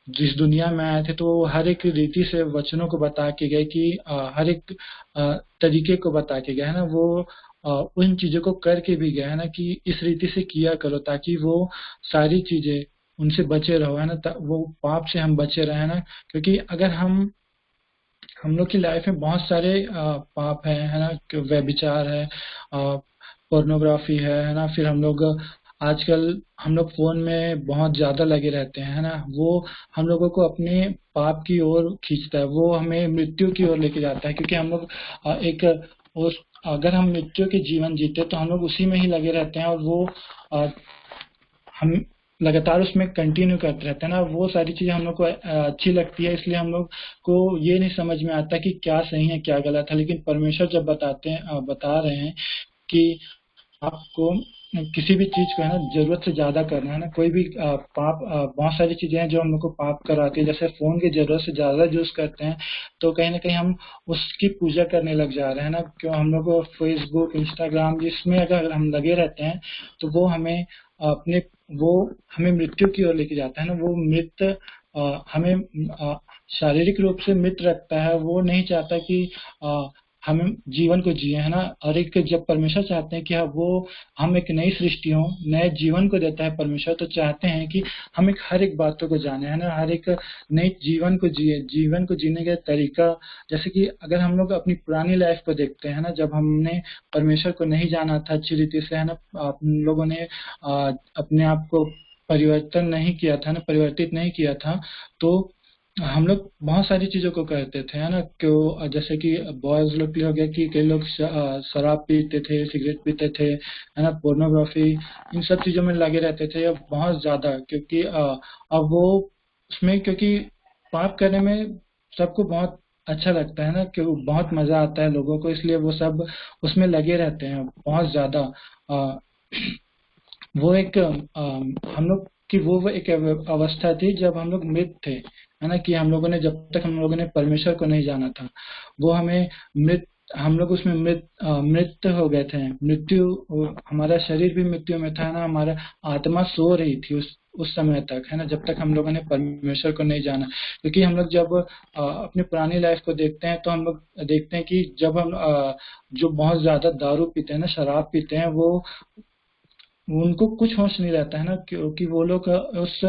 जिस दुनिया में आए थे, तो वो हर एक रीति से वचनों को बता के गए, कि हर एक तरीके को बता के गए, है ना। वो उन चीजों को करके भी गए, है ना, कि इस रीति से किया करो, ताकि वो सारी चीजें उनसे बचे रहो, है ना, वो पाप से हम बचे रहे, है ना। क्योंकि अगर हम लोग की लाइफ में बहुत सारे पाप है ना, व्यभिचार है, पोर्नोग्राफी है ना, फिर हम लोग आजकल हम लोग फोन में बहुत ज्यादा लगे रहते हैं, है ना। वो हम लोगों को अपने पाप की ओर खींचता है, वो हमें मृत्यु की ओर लेके जाता है। क्योंकि हम लोग अगर हम मृत्यु के जीवन जीते, तो हम लोग उसी में ही लगे रहते हैं, और वो हम लगातार उसमें कंटिन्यू करते रहते हैं ना। वो सारी चीजें हम लोग को अच्छी लगती है, इसलिए हम लोग को ये नहीं समझ में आता कि क्या सही है क्या गलत है। लेकिन परमेश्वर जब बता रहे हैं कि आपको किसी भी चीज को है ना जरूरत से ज्यादा करना है ना, कोई भी पाप, बहुत सारी चीजें हैं जो हम लोग को पाप कराती है। जैसे फोन की जरूरत से ज्यादा यूज करते हैं तो कहीं ना कहीं हम उसकी पूजा करने लग जा रहे हैं ना। क्यों हम लोग को फेसबुक, इंस्टाग्राम जिसमें अगर हम लगे रहते हैं तो वो हमें अपने वो हमें मृत्यु की ओर लेके जाता है ना। वो मृत हमें शारीरिक रूप से मृत रखता है। वो नहीं चाहता कि हम जीवन को जिए, है ना। और एक जब परमेश्वर चाहते हैं कि हम एक नई सृष्टि हो, नए जीवन को देता है परमेश्वर, तो चाहते हैं कि हम एक हर एक बातों को जाने, है ना, हर एक नई जीवन को जिए, जीवन को जीने का तरीका। जैसे कि अगर हम लोग अपनी पुरानी लाइफ को देखते हैं ना, जब हमने परमेश्वर को नहीं जाना था अच्छी रीति से, है ना, आप लोगों ने अपने आप को परिवर्तन नहीं किया था ना, परिवर्तित नहीं किया था, तो हम लोग बहुत सारी चीजों को करते थे, है ना। क्यों, जैसे कि बॉयज लोग के लिए हो गया कि कई लोग शराब पीते थे, सिगरेट पीते थे, है ना, पोर्नोग्राफी, इन सब चीजों में लगे रहते थे अब बहुत ज्यादा। क्योंकि अब वो उसमें, क्योंकि पाप करने में सबको बहुत अच्छा लगता है ना, क्यों बहुत मजा आता है लोगों को, इसलिए वो सब उसमें लगे रहते हैं बहुत ज्यादा। अ, वो एक हम लोग की वो एक अवस्था थी जब हम लोग मृत थे, है ना। कि हम लोगों ने, जब तक हम लोगों ने परमेश्वर को नहीं जाना था, वो हमें मृत, हम लोग उसमें मृत हो गए थे। हमारा शरीर भी मृत्यु में था ना, हमारा आत्मा सो रही थी उस समय तक, है ना, जब तक हम लोगों ने परमेश्वर को नहीं जाना। क्योंकि हम लोग जब अपनी पुरानी लाइफ को देखते हैं तो हम लोग देखते हैं कि जब हम जो बहुत ज्यादा दारू पीते हैं ना, शराब पीते हैं, वो उनको कुछ होश नहीं रहता है ना। क्योंकि वो लोग उस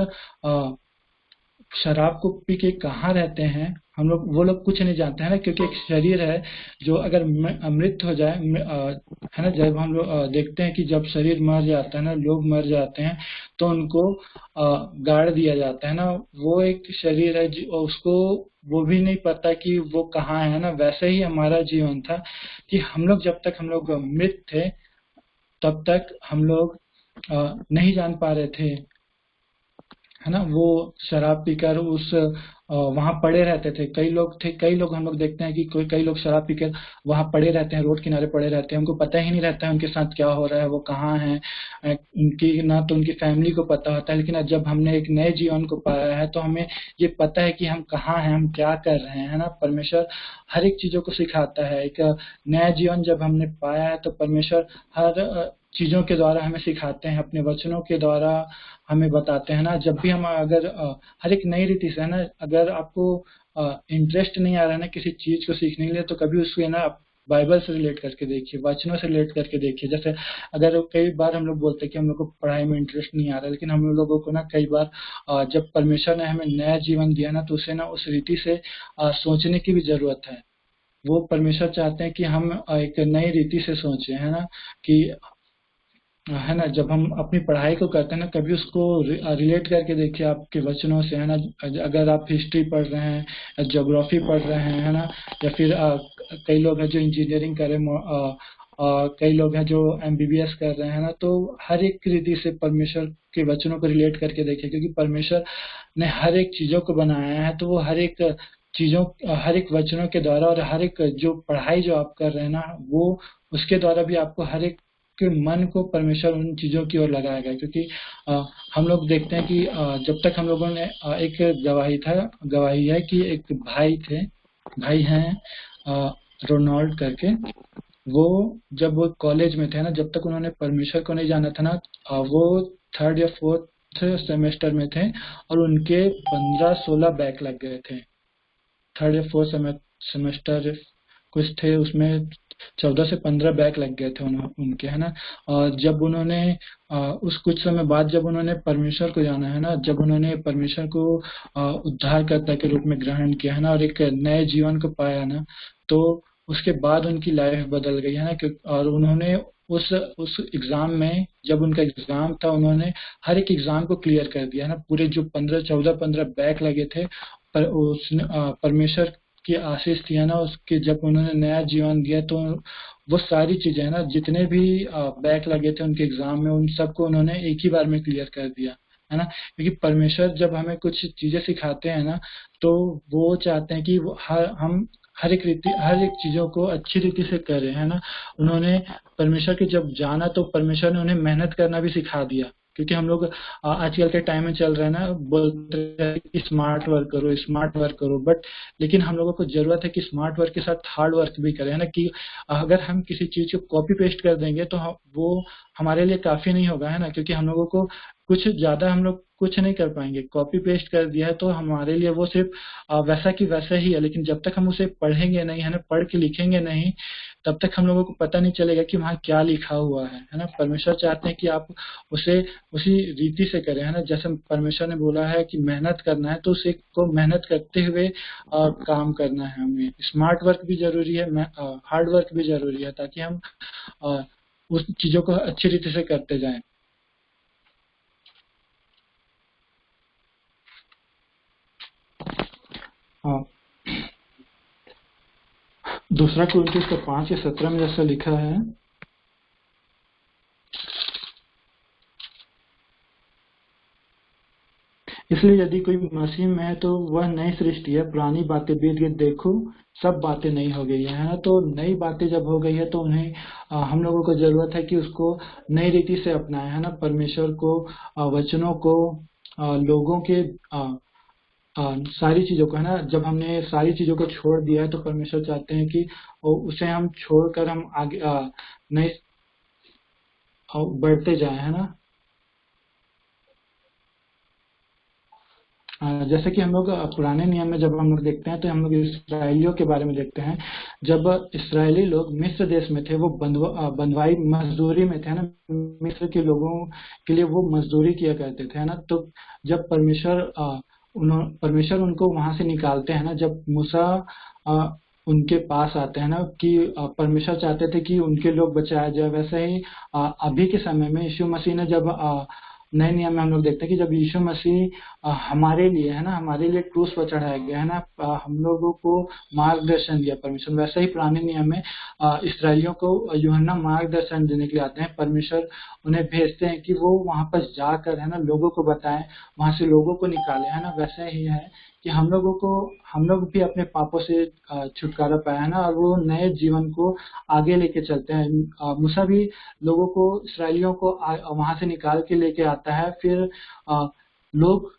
शराब को पी के कहाँ रहते हैं, वो लोग कुछ नहीं जानते हैं ना। क्योंकि एक शरीर है जो अगर मृत हो जाए, है ना, जब हम लोग देखते हैं कि जब शरीर मर जाता है ना, लोग मर जाते हैं, तो उनको गाड़ दिया जाता है ना। वो एक शरीर है उसको वो भी नहीं पता कि वो कहाँ है ना। वैसे ही हमारा जीवन था कि हम लोग जब तक हम लोग मृत थे तब तक हम लोग नहीं जान पा रहे थे, है ना। वो शराब पीकर वहां पड़े रहते थे। कई लोग हम लोग देखते हैं कि कई लोग शराब पीकर वहां पड़े रहते हैं, रोड किनारे पड़े रहते हैं। उनको पता ही नहीं रहता है उनके साथ क्या हो रहा है, वो कहाँ हैं। उनकी ना तो उनकी फैमिली को पता होता है। लेकिन जब हमने एक नए जीवन को पाया है तो हमें ये पता है कि हम कहाँ हैं, हम क्या कर रहे हैं, है ना। परमेश्वर हर एक चीजों को सिखाता है। एक नया जीवन जब हमने पाया है तो परमेश्वर हर चीजों के द्वारा हमें सिखाते हैं, अपने वचनों के द्वारा हमें बताते हैं ना। जब भी हम अगर हर एक नई रीति से, है ना, अगर आपको इंटरेस्ट नहीं आ रहा है ना किसी चीज को सीखने के लिए, तो कभी उसको, है ना, बाइबल से रिलेट करके देखिए, वचनों से रिलेट करके देखिए। जैसे अगर कई बार हम लोग बोलते हैं कि हम लोग को पढ़ाई में इंटरेस्ट नहीं आ रहा है, लेकिन हम लोगों को ना कई बार जब परमेश्वर ने हमें नया जीवन दिया ना, तो उसे ना उस रीति से सोचने की भी जरूरत है। वो परमेश्वर चाहते हैं कि हम एक नई रीति से सोचें, है ना। कि, है ना, जब हम अपनी पढ़ाई को करते हैं ना, कभी उसको रिलेट करके देखिए आपके वचनों से, है ना। अगर आप हिस्ट्री पढ़ रहे हैं या ज्योग्राफी पढ़ रहे हैं, है ना, या फिर कई लोग हैं जो इंजीनियरिंग कर रहे हैं, कई लोग हैं जो एमबीबीएस कर रहे हैं ना, तो हर एक रीति से परमेश्वर के वचनों को रिलेट करके देखिए। क्योंकि परमेश्वर ने हर एक चीजों को बनाया है, तो वो हर एक हर एक वचनों के द्वारा और हर एक जो पढ़ाई जो आप कर रहे हैं ना, वो उसके द्वारा भी आपको हर एक के मन को परमेश्वर उन चीजों की ओर लगाएगा। क्योंकि हम लोग देखते हैं कि जब तक हम लोगों ने एक गवाही है कि एक भाई हैं रोनाल्ड करके। वो जब वो कॉलेज में थे ना, जब तक उन्होंने परमेश्वर को नहीं जाना था ना, वो 3rd या 4th सेमेस्टर में थे और उनके 15-16 बैक लग गए थे। 3rd या 4th सेमेस्टर कुछ थे, उसमें 14 से 15 बैक लग गए थे उनके, है ना। और जब उन्होंने उस कुछ समय बाद जब उन्होंने परमेश्वर को जाना, है ना, जब उन्होंने परमेश्वर को उद्धारकर्ता के रूप में ग्रहण किया, है ना, और एक नए जीवन को पाया ना, तो उसके बाद उनकी लाइफ बदल गई, है ना। और उन्होंने उस एग्जाम में, जब उनका एग्जाम था, उन्होंने हर एक एग्जाम को क्लियर कर दिया, है ना। पूरे जो 15 बैक लगे थे, परमेश्वर की आशीष थी, है ना, उसके जब उन्होंने नया जीवन दिया, तो वो सारी चीजें, है ना, जितने भी बैक लगे थे उनके एग्जाम में, उन सबको उन्होंने एक ही बार में क्लियर कर दिया, है ना। क्योंकि परमेश्वर जब हमें कुछ चीजें सिखाते हैं ना, तो वो चाहते हैं कि हम हर एक चीजों को अच्छी रीति से करें, है ना। उन्होंने परमेश्वर के जब जाना तो परमेश्वर ने उन्हें मेहनत करना भी सिखा दिया, क्योंकि हम लोग आजकल के टाइम में चल रहे हैं ना, बोलते हैं कि स्मार्ट वर्क करो, स्मार्ट वर्क करो, बट लेकिन हम लोगों को जरूरत है कि स्मार्ट वर्क के साथ हार्ड वर्क भी करें, है ना। कि अगर हम किसी चीज को कॉपी पेस्ट कर देंगे तो वो हमारे लिए काफी नहीं होगा, है ना, क्योंकि हम लोगों को कुछ ज्यादा हम लोग कुछ नहीं कर पाएंगे। कॉपी पेस्ट कर दिया है तो हमारे लिए वो सिर्फ वैसा की वैसा ही है, लेकिन जब तक हम उसे पढ़ेंगे नहीं, है ना, पढ़ के लिखेंगे नहीं, तब तक हम लोगों को पता नहीं चलेगा कि वहाँ क्या लिखा हुआ है ना। परमेश्वर चाहते हैं कि आप उसे उसी रीति से करें, है ना। जैसे परमेश्वर ने बोला है कि मेहनत करना है, तो उसे को मेहनत करते हुए काम करना है। हमें स्मार्ट वर्क भी जरूरी है, हार्ड वर्क भी जरूरी है, ताकि हम उस चीजों को अच्छी रीति से करते जाएं। दूसरा कोरिन्थियों का 5:17 में जैसा लिखा है, इसलिए यदि कोई मसीह में है तो वह नई सृष्टि है, पुरानी बातें बीत गई, देखो सब बातें नई हो गई है ना। तो नई बातें जब हो गई है तो उन्हें हम लोगों को जरूरत है कि उसको नई रीति से अपनाएं, है ना। परमेश्वर को, वचनों को, लोगों के सारी चीजों को, है ना। जब हमने सारी चीजों को छोड़ दिया है तो परमेश्वर चाहते हैं कि उसे हम छोड़कर हम आगे नए बढ़ते जाएं, है ना। जैसे कि हम लोग पुराने नियम में जब हम लोग देखते हैं तो हम लोग इसराइलियों के बारे में देखते हैं। जब इसराइली लोग मिस्र देश में थे, वो बंधुआई मजदूरी में थे ना, मिस्र के लोगों के लिए वो मजदूरी किया करते थे, है ना। तो जब परमेश्वर उनको वहां से निकालते हैं ना, जब मूसा उनके पास आते हैं ना, कि परमेश्वर चाहते थे कि उनके लोग बचाया जाए, वैसे ही अभी के समय में यीशु मसीह ने जब नए नियम में हम लोग देखते हैं कि जब यीशु मसीह हमारे लिए, है ना, हमारे लिए क्रूस पर चढ़ाया गया, है ना, हम लोगों को मार्गदर्शन दिया परमेश्वर। वैसे ही पुराने नियम में इसराइलियों को यूहन्ना मार्गदर्शन देने के लिए आते हैं। परमेश्वर उन्हें भेजते हैं कि वो वहां पर जाकर, है ना, लोगों को बताएं, वहां से लोगों को निकाले, है ना। वैसे ही है कि हम लोग भी अपने पापों से छुटकारा पाया, है ना, और वो नए जीवन को आगे लेके चलते हैं। मूसा भी लोगों को, इसराइलियों को वहां से निकाल के लेके आता है। फिर लोग,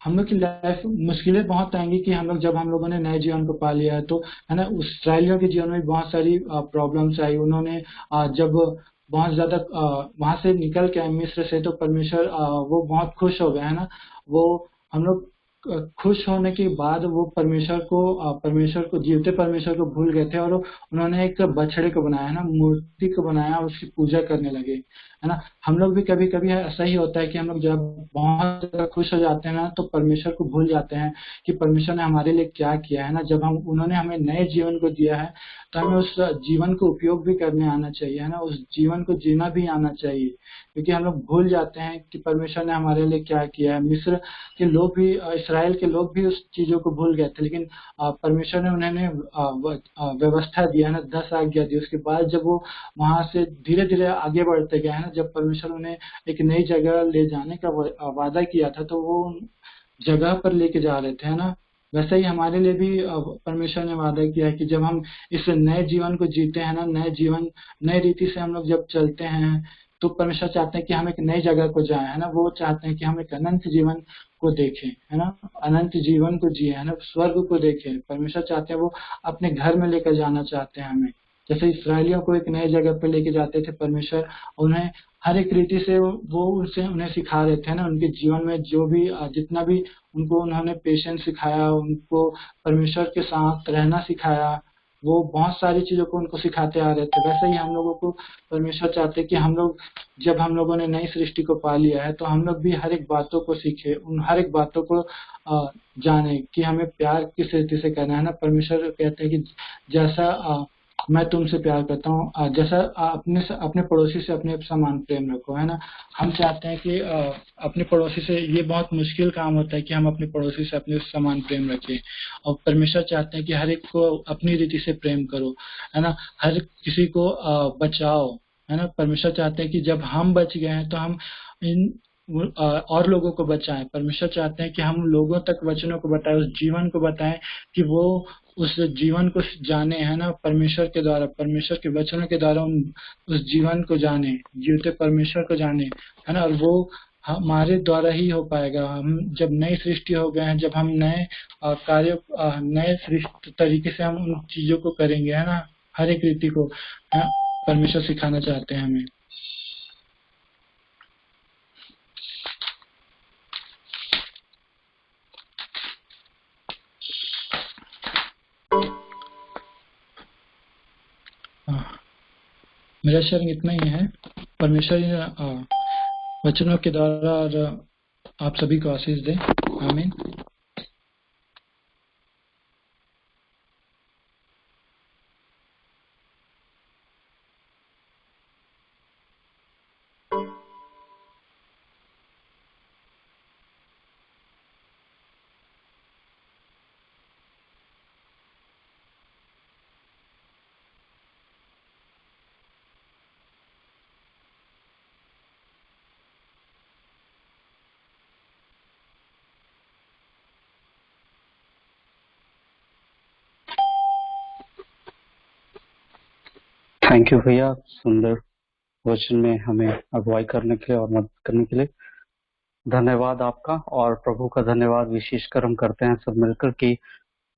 हम लोग की लाइफ मुश्किलें बहुत आएंगी कि जब हम लोगों ने नए जीवन को पा लिया है तो, है ना, इसराइलियों के जीवन में बहुत सारी प्रॉब्लम्स आई। उन्होंने जब बहुत ज्यादा वहां से निकल के आए मिस्र से, तो परमेश्वर वो बहुत खुश हो गए, है ना। वो हम लोग खुश होने के बाद वो परमेश्वर को जीवते परमेश्वर को भूल गए थे, और उन्होंने एक बछड़े को बनाया, है ना, मूर्ति को बनाया, उसकी पूजा करने लगे, है ना। हम लोग भी कभी कभी ऐसा ही होता है कि हम लोग जब बहुत ज्यादा खुश हो जाते हैं ना, तो परमेश्वर को भूल जाते हैं कि परमेश्वर ने हमारे लिए क्या किया है ना। जब उन्होंने हमें नए जीवन को दिया है तो हमें उस जीवन को उपयोग भी करने आना चाहिए, है ना, उस जीवन को जीना भी आना चाहिए, क्योंकि हम लोग भूल जाते हैं कि परमेश्वर ने हमारे लिए क्या किया है। मिस्र के लोग भी, इसराइल के लोग भी उस चीजों को भूल गए थे, लेकिन परमेश्वर ने उन्हें व्यवस्था दिया, है ना, 10 आज्ञा दी। उसके बाद जब वो वहां से धीरे धीरे आगे बढ़ते गए, है ना, जब परमेश्वर उन्हें एक नई जगह ले जाने का वादा किया था, तो वो जगह पर लेके जा रहे थे, है ना। वैसे ही हमारे लिए भी परमेश्वर ने वादा किया है कि जब हम इस नए जीवन को जीते हैं ना, नए रीति से हम लोग जब चलते हैं, तो परमेश्वर चाहते हैं कि हम एक नई जगह को जाएं, है ना। वो चाहते हैं कि हम एक अनंत जीवन को देखें, है ना, अनंत जीवन को जिए, है ना, स्वर्ग को देखें। परमेश्वर चाहते हैं, वो अपने घर में लेकर जाना चाहते हैं हमें। जैसे इसराइलियों को एक नई जगह पर लेके जाते थे परमेश्वर, उन्हें हर एक रीति से वो उन्हें सिखा रहे थे ना। उनके जीवन में जो भी जितना भी उनको उन्होंने पेशेंस सिखाया, उनको परमेश्वर के साथ रहना सिखाया, वो बहुत सारी चीजों को उनको सिखाते आ रहे थे। वैसे ही हम लोगों को परमेश्वर चाहते कि जब हम लोगों ने नई सृष्टि को पा लिया है, तो हम लोग भी हर एक बातों को सीखे, उन हर एक बातों को जाने कि हमें प्यार किस रीति से करना है ना। परमेश्वर कहते हैं कि जैसा मैं तुमसे प्यार करता हूँ, जैसा अपने पड़ोसी से अपने समान प्रेम रखो, है ना। हम चाहते हैं कि अपने पड़ोसी से, ये बहुत मुश्किल काम होता है कि हम अपने पड़ोसी से अपने समान प्रेम रखें, और परमेश्वर चाहते हैं कि हर एक को अपनी रीति से प्रेम करो, है ना, हर किसी को बचाओ, है ना। परमेश्वर चाहते हैं कि जब हम बच गए हैं तो हम और लोगों को बचाएं। परमेश्वर चाहते हैं कि हम लोगों तक वचनों को बताएं, उस जीवन को बताएं कि वो उस जीवन को जाने, है ना, परमेश्वर के द्वारा, परमेश्वर के वचनों के द्वारा उस जीवन को जाने, जीवते परमेश्वर को जाने, है ना। और वो हमारे द्वारा ही हो पाएगा। हम जब नई सृष्टि हो गए हैं, जब हम नए कार्य, नए सृष्टि तरीके से हम उन चीजों को करेंगे, है ना, हर एक रीति को परमेश्वर सिखाना चाहते हैं हमें। मेरा शरण इतना ही है। परमेश्वर वचनों के द्वारा और आप सभी को आशीष दे। आमीन। थैंक यू भैया, सुंदर वचन में हमें अगुवाई करने के लिए और मदद करने के लिए धन्यवाद आपका। और प्रभु का धन्यवाद विशेषकर हम करते हैं सब मिलकर कि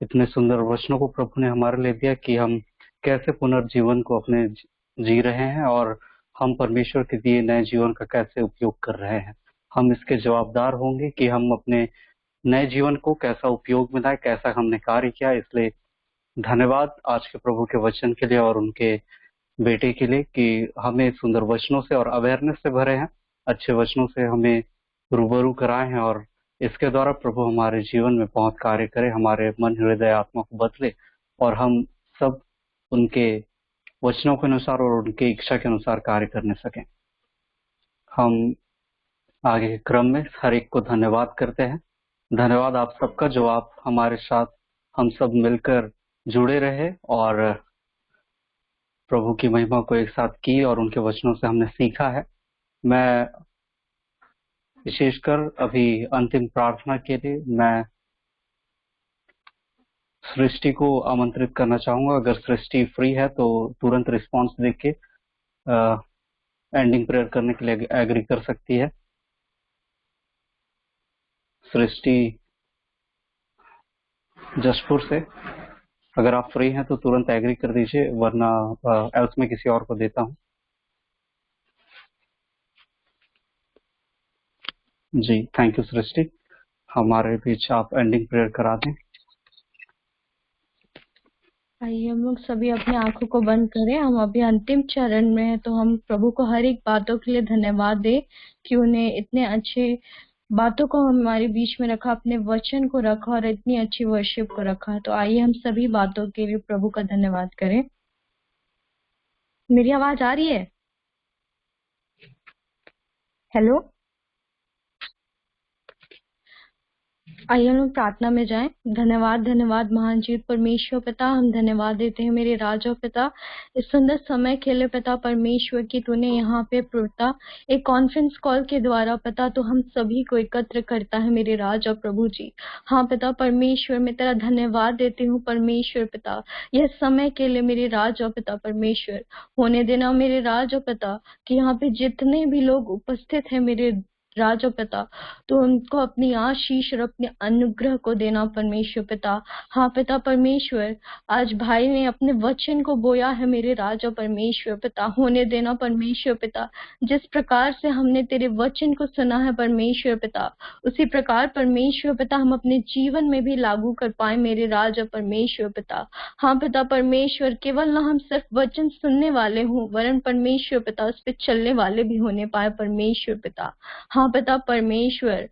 इतने सुंदर वचनों को प्रभु ने हमारे लिए दिया कि हम कैसे पुनर्जीवन को अपने जी रहे हैं और हम परमेश्वर के दिए नए जीवन का कैसे उपयोग कर रहे हैं। हम इसके जवाबदार होंगे कि हम अपने नए जीवन को कैसा उपयोग में लाए, कैसा हमने कार्य किया। इसलिए धन्यवाद आज के प्रभु के वचन के लिए और उनके बेटे के लिए कि हमें सुंदर वचनों से और अवेयरनेस से भरे हैं, अच्छे वचनों से हमें रूबरू कराए हैं और इसके द्वारा प्रभु हमारे जीवन में बहुत कार्य करे, हमारे मन, हृदय, आत्मा को बदले और हम सब उनके वचनों के अनुसार और उनके इच्छा के अनुसार कार्य करने सकें। हम आगे के क्रम में हर एक को धन्यवाद करते हैं। धन्यवाद आप सबका जो आप हमारे साथ हम सब मिलकर जुड़े रहे और प्रभु की महिमा को एक साथ की और उनके वचनों से हमने सीखा है। मैं विशेषकर अभी अंतिम प्रार्थना के लिए मैं सृष्टि को आमंत्रित करना चाहूंगा। अगर सृष्टि फ्री है तो तुरंत रिस्पांस देख के एंडिंग प्रेयर करने के लिए एग्री कर सकती है। सृष्टि जसपुर से अगर आप फ्री हैं तो तुरंत एग्री कर दीजिए, वरना एल्स में किसी और को देता हूं। जी थैंक यू सृष्टि, हमारे बीच आप एंडिंग प्रेयर करा दें। आइए हम लोग सभी अपनी आंखों को बंद करें। हम अभी अंतिम चरण में हैं, तो हम प्रभु को हर एक बातों के लिए धन्यवाद दें कि उन्हें इतने अच्छे बातों को हमारे बीच में रखा, अपने वचन को रखा और इतनी अच्छी वर्शिप को रखा। तो आइए हम सभी बातों के लिए प्रभु का धन्यवाद करें। मेरी आवाज आ रही है? हेलो, आइए हम लोग प्रार्थना में जाएं। धन्यवाद धन्यवाद महान जीव परमेश्वर पिता, हम धन्यवाद देते हैं मेरे राजा पिता, इस सुंदर समय के लिए पिता परमेश्वर की तूने यहाँ पे पिता एक कॉन्फ्रेंस कॉल के द्वारा पिता तो हम सभी को एकत्र करता है मेरे राजा प्रभु जी। हाँ पिता परमेश्वर, मैं तेरा धन्यवाद देती हूँ परमेश्वर पिता, यह समय के लिए मेरे राजा पिता परमेश्वर। होने देना मेरे राजा पिता कि यहाँ पे जितने भी लोग उपस्थित हैं मेरे राजा पिता, तो उनको अपनी आशीष और अपने अनुग्रह को देना परमेश्वर पिता। हाँ पिता परमेश्वर, आज भाई ने अपने वचन को बोया है मेरे राजा परमेश्वर पिता। होने देना परमेश्वर पिता, जिस प्रकार से हमने तेरे वचन को सुना है परमेश्वर पिता, उसी प्रकार परमेश्वर पिता हम अपने जीवन में भी लागू कर पाए मेरे राजा परमेश्वर पिता। हाँ पिता परमेश्वर, केवल ना हम सिर्फ वचन सुनने वाले हों, वरन परमेश्वर पिता उस पर चलने वाले भी होने पाए परमेश्वर पिता। हाँ पिता परमेश्वर,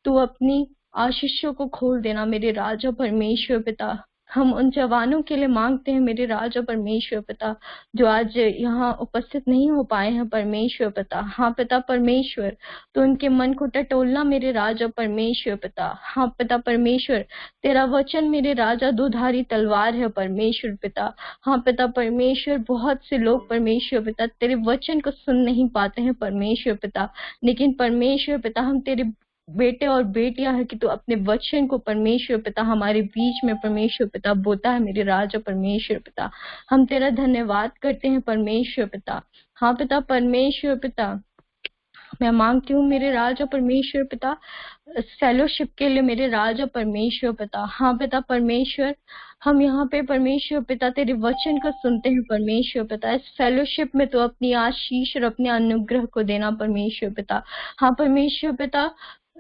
तू अपनी आशीषों को खोल देना मेरे राजा परमेश्वर पिता। हम उन जवानों के लिए मांगते हैं मेरे राजा परमेश्वर पिता, जो आज यहाँ उपस्थित नहीं हो पाए हैं परमेश्वर पिता। हाँ पिता परमेश्वर, तो उनके मन को टटोलना मेरे राजा परमेश्वर पिता। हाँ पिता परमेश्वर, तेरा वचन मेरे राजा दोधारी तलवार है परमेश्वर पिता। हाँ पिता परमेश्वर, बहुत से लोग परमेश्वर पिता तेरे वचन को सुन नहीं पाते हैं परमेश्वर पिता, लेकिन परमेश्वर पिता हम तेरे बेटे और बेटियां है कि तू अपने वचन को परमेश्वर पिता हमारे बीच में परमेश्वर पिता बोता है मेरे राजा परमेश्वर पिता। हम तेरा धन्यवाद करते हैं परमेश्वर पिता। हाँ पिता परमेश्वर पिता, मैं मांगती हूँ मेरे राजा परमेश्वर पिता इस फेलोशिप के लिए मेरे राजा परमेश्वर पिता। हाँ पिता परमेश्वर, हम यहाँ पे परमेश्वर पिता तेरे वचन को सुनते हैं परमेश्वर पिता। इस फेलोशिप में तो अपनी आशीष और अपने अनुग्रह को देना परमेश्वर पिता। हाँ परमेश्वर पिता,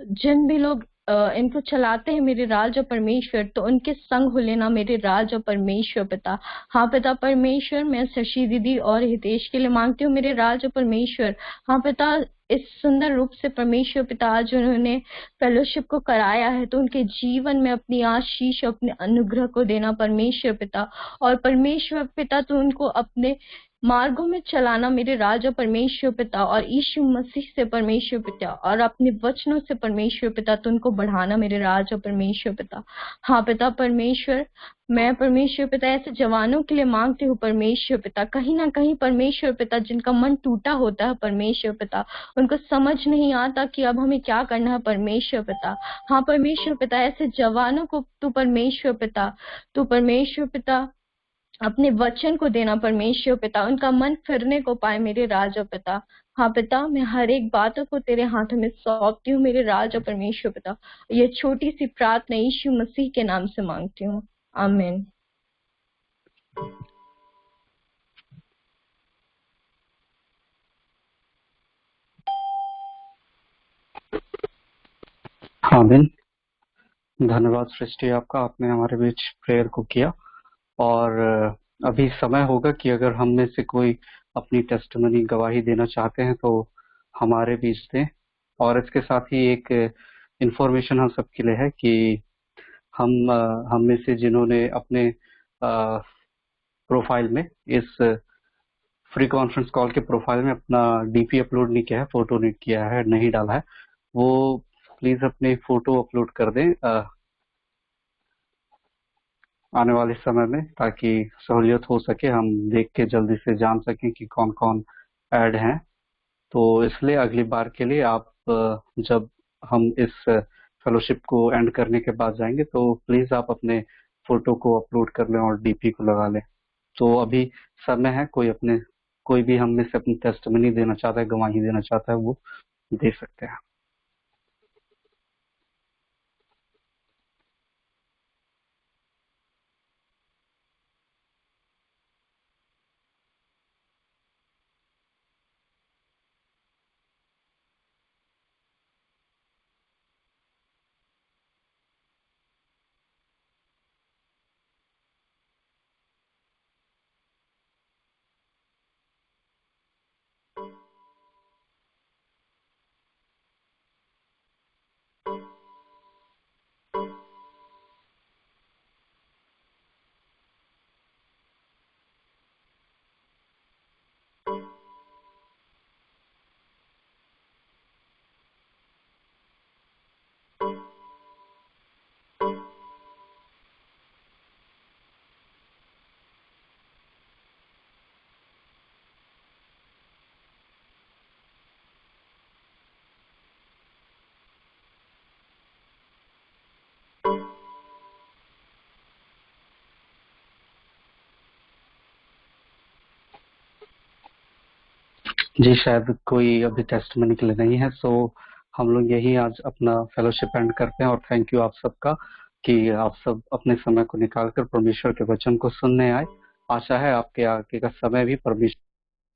जिन भी लोग इनको चलाते हैं मेरे राजा परमेश्वर, तो उनके संग हो लेना मेरे राजा परमेश्वर पिता। हाँ पिता परमेश्वर, मैं शशि दीदी और हितेश के लिए मांगती हूँ मेरे राजा परमेश्वर। हाँ पिता, इस सुंदर रूप से परमेश्वर पिता आज उन्होंने फेलोशिप को कराया है, तो उनके जीवन में अपनी आशीष अपने अनुग्रह को देना परमेश्वर पिता। और परमेश्वर पिता, तो उनको अपने मार्गों में चलाना मेरे राजा परमेश्वर पिता, और यीशु मसीह से परमेश्वर पिता और अपने वचनों से परमेश्वर पिता तो उनको बढ़ाना मेरे राजा परमेश्वर पिता। हाँ पिता परमेश्वर, मैं परमेश्वर पिता ऐसे जवानों के लिए मांगती हूँ परमेश्वर पिता, कहीं ना कहीं परमेश्वर पिता जिनका मन टूटा होता है परमेश्वर पिता, उनको समझ नहीं आता कि अब हमें क्या करना है परमेश्वर पिता। हाँ परमेश्वर पिता, ऐसे जवानों को तू परमेश्वर पिता अपने वचन को देना परमेश्वर पिता, उनका मन फिरने को पाए मेरे राजा पिता। हाँ पिता, मैं हर एक बातों को तेरे हाथों में सौंपती हूँ मेरे राजा परमेश्वर पिता। ये छोटी सी प्रार्थना यीशु मसीह के नाम से मांगती हूँ, आमीन। आमीन। धन्यवाद सृष्टि आपका, आपने हमारे बीच प्रेयर को किया। और अभी समय होगा कि अगर हम में से कोई अपनी टेस्टिमनी गवाही देना चाहते हैं तो हमारे बीच दें। और इसके साथ ही एक इंफॉर्मेशन हम सबके लिए है कि हम में से जिन्होंने अपने प्रोफाइल में इस फ्री कॉन्फ्रेंस कॉल के प्रोफाइल में अपना डीपी अपलोड नहीं किया है, फोटो नहीं किया है, नहीं डाला है, वो प्लीज अपने फोटो अपलोड कर दें आने वाले समय में, ताकि सहूलियत हो सके, हम देख के जल्दी से जान सकें कि कौन कौन ऐड हैं। तो इसलिए अगली बार के लिए आप जब हम इस फेलोशिप को एंड करने के बाद जाएंगे तो प्लीज आप अपने फोटो को अपलोड कर लें और डीपी को लगा लें। तो अभी समय है, कोई भी हम में से अपनी टेस्टिमनी देना चाहता है, गवाही देना चाहता है, वो दे सकते हैं। जी, शायद कोई अभी टेस्टिमनी के लिए नहीं है, सो हम लोग यही आज अपना फेलोशिप एंड करते हैं। और थैंक यू आप सबका कि आप सब अपने समय को निकालकर परमेश्वर के वचन को सुनने आए। आशा है आपके आगे का समय भी परमेश्वर